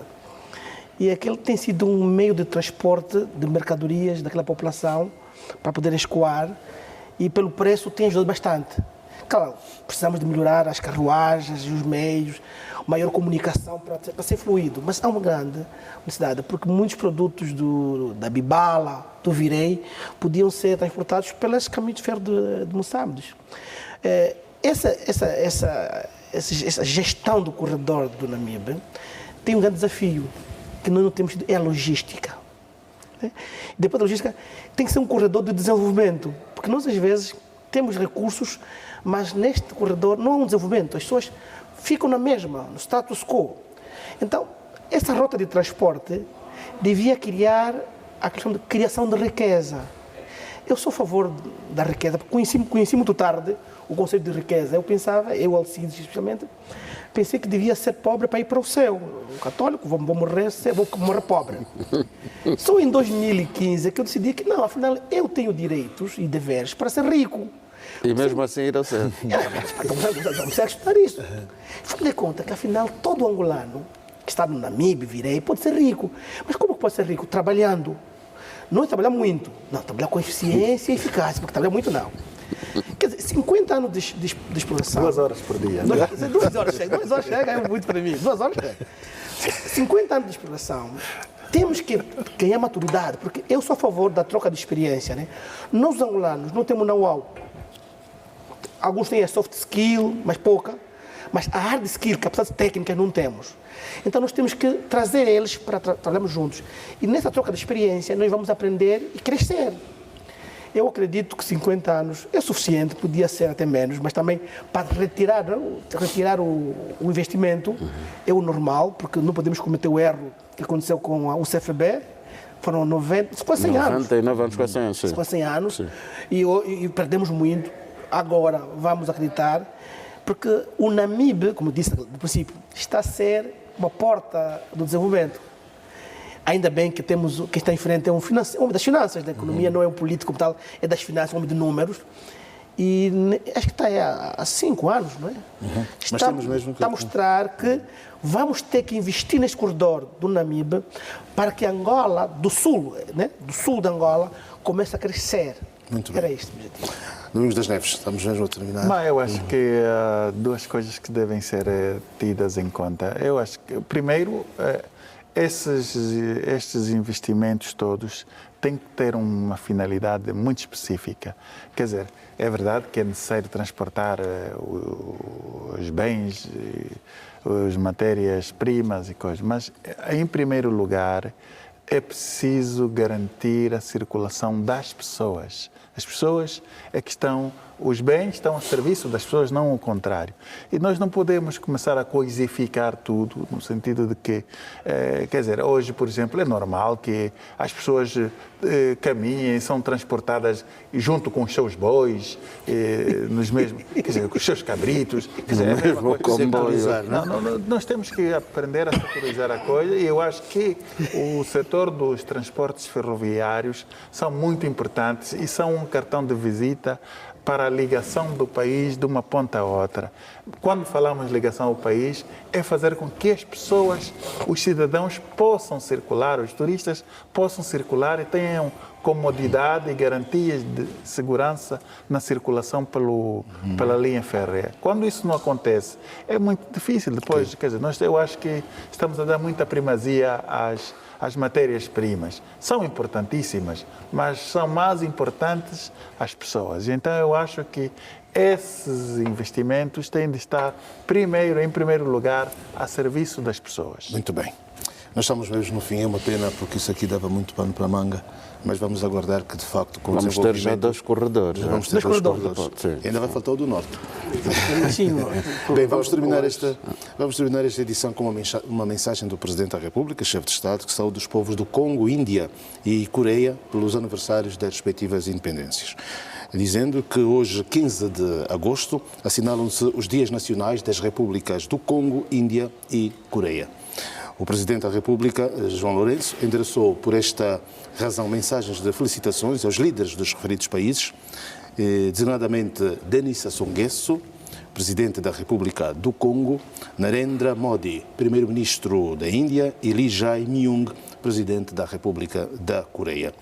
E aquele tem sido um meio de transporte de mercadorias daquela população para poder escoar. E pelo preço tem ajudado bastante. Claro, precisamos de melhorar as carruagens, os meios, maior comunicação para ser fluido. Mas há uma grande necessidade, porque muitos produtos da Bibala, do Virei, podiam ser transportados pelos caminhos de ferro de Moçambique. Essa gestão do corredor do Namíbia tem um grande desafio, que nós não temos, é a logística. Depois da logística, tem que ser um corredor de desenvolvimento, porque nós às vezes temos recursos, mas neste corredor não há um desenvolvimento, as pessoas ficam na mesma, no status quo. Então, essa rota de transporte devia criar a questão de criação de riqueza. Eu sou a favor da riqueza, porque conheci muito tarde o conceito de riqueza. Eu pensava, eu Alcides especialmente, pensei que devia ser pobre para ir para o céu. Um católico, vou morrer pobre. Só em 2015 é que eu decidi que não, afinal, eu tenho direitos e deveres para ser rico. E mesmo assim ir ao céu. Vamos estudar isso. Fui de conta que, afinal, todo angolano que está no Namíbia, virei, pode ser rico. Mas como pode ser rico? Trabalhando. Não é trabalhar muito. Não, trabalhar com eficiência e eficácia, porque trabalhar muito não. Quer dizer, 50 anos de exploração. 2 horas por dia. 2 horas chega, é muito para mim. 2 horas chega. 50 anos de exploração. Temos que ganhar maturidade, porque eu sou a favor da troca de experiência. Né? Nós, angolanos, não temos know-how. Alguns têm a soft skill, mas pouca. Mas a hard skill, capacidades técnicas, não temos. Então, nós temos que trazer eles para trabalharmos juntos. E nessa troca de experiência, nós vamos aprender e crescer. Eu acredito que 50 anos é suficiente, podia ser até menos, mas também para retirar o investimento é o normal, porque não podemos cometer o erro que aconteceu com o CFB. Foram quase 100 anos. 99 anos, quase 100 anos. Sim. Quase 100 anos. E perdemos muito. Agora vamos acreditar, porque o Namíbia, como disse no princípio, está a ser uma porta do desenvolvimento. Ainda bem que temos, que está em frente é um homem das finanças, da economia, não é um político como tal, é das finanças, um homem de números. E acho que está aí há 5 anos, não é? Mas temos mesmo que... Está a mostrar que vamos ter que investir neste corredor do Namíbia para que Angola, do sul, né? Do sul de Angola, comece a crescer. Muito bem. Era este o objetivo. Domingos das Neves, estamos mesmo a terminar. Mas eu acho que há 2 coisas que devem ser tidas em conta. Eu acho que, primeiro, estes investimentos todos têm que ter uma finalidade muito específica. Quer dizer, é verdade que é necessário transportar os bens, as matérias-primas e coisas, mas, em primeiro lugar, é preciso garantir a circulação das pessoas. As pessoas é que estão, os bens estão a serviço das pessoas, não o contrário. E nós não podemos começar a coisificar tudo, no sentido de que, quer dizer, hoje, por exemplo, é normal que as pessoas caminhem, são transportadas junto com os seus bois, nos mesmos, quer dizer, com os seus cabritos. Quer dizer, é mesmo comboio. Nós temos que aprender a setorizar a coisa, e eu acho que o setor dos transportes ferroviários são muito importantes e são um cartão de visita para a ligação do país de uma ponta a outra. Quando falamos de ligação ao país, é fazer com que as pessoas, os cidadãos possam circular, os turistas possam circular e tenham comodidade e garantias de segurança na circulação pela linha férrea. Quando isso não acontece, é muito difícil depois. Quer dizer, eu acho que estamos a dar muita primazia às matérias-primas. São importantíssimas, mas são mais importantes as pessoas. Então, eu acho que esses investimentos têm de estar, em primeiro lugar, a serviço das pessoas. Muito bem. Nós estamos mesmo no fim, é uma pena, porque isso aqui dava muito pano para a manga, mas vamos aguardar que, de facto, com o Vamos ter já 2 corredores. Vamos ter 2 corredores. Ainda vai faltar o do Norte. Bem, vamos terminar esta edição com uma mensagem do Presidente da República, chefe de Estado, que saúda os povos do Congo, Índia e Coreia pelos aniversários das respectivas independências, dizendo que hoje, 15 de agosto, assinalam-se os Dias Nacionais das Repúblicas do Congo, Índia e Coreia. O Presidente da República, João Lourenço, endereçou por esta razão mensagens de felicitações aos líderes dos referidos países, designadamente Denis Sassou Nguesso, Presidente da República do Congo, Narendra Modi, Primeiro-Ministro da Índia, e Lee Jae-myung, Presidente da República da Coreia.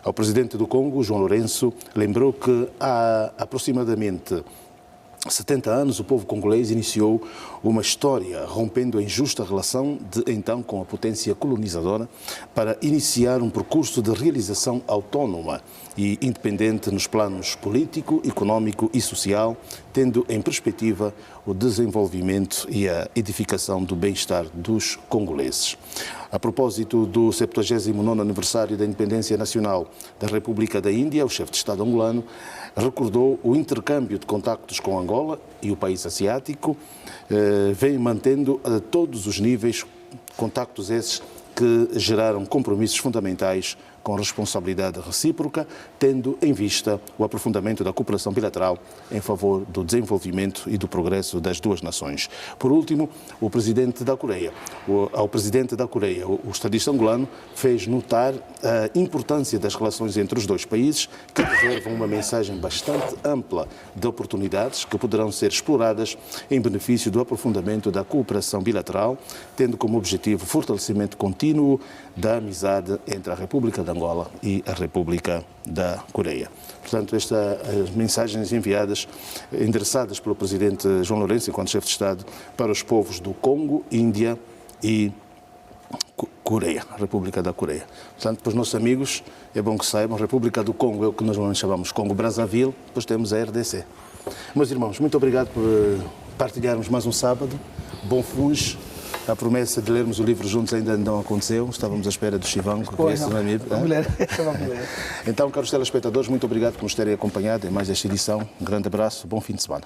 Ao Presidente do Congo, João Lourenço, lembrou que há aproximadamente 70 anos, o povo congolês iniciou uma história rompendo a injusta relação de então com a potência colonizadora para iniciar um percurso de realização autónoma e independente nos planos político, económico e social, tendo em perspectiva o desenvolvimento e a edificação do bem-estar dos congoleses. A propósito do 79º aniversário da independência nacional da República da Índia, o chefe de Estado angolano recordou o intercâmbio de contactos com Angola e o país asiático, vem mantendo a todos os níveis contactos esses que geraram compromissos fundamentais com responsabilidade recíproca, tendo em vista o aprofundamento da cooperação bilateral em favor do desenvolvimento e do progresso das duas nações. Por último, ao presidente da Coreia, o estadista angolano fez notar a importância das relações entre os dois países, que reservam uma mensagem bastante ampla de oportunidades que poderão ser exploradas em benefício do aprofundamento da cooperação bilateral, tendo como objetivo o fortalecimento contínuo da amizade entre a República de Angola e a República da Coreia. Portanto, estas mensagens endereçadas pelo presidente João Lourenço, enquanto chefe de Estado, para os povos do Congo, Índia e Coreia, a República da Coreia. Portanto, para os nossos amigos, é bom que saibam, a República do Congo é o que nós chamamos Congo-Brazzaville, depois temos a RDC. Meus irmãos, muito obrigado por partilharmos mais um sábado. Bom Funs. A promessa de lermos o livro juntos ainda não aconteceu. Estávamos à espera do Chivango. Então, caros telespectadores, muito obrigado por nos terem acompanhado em mais esta edição. Um grande abraço, bom fim de semana.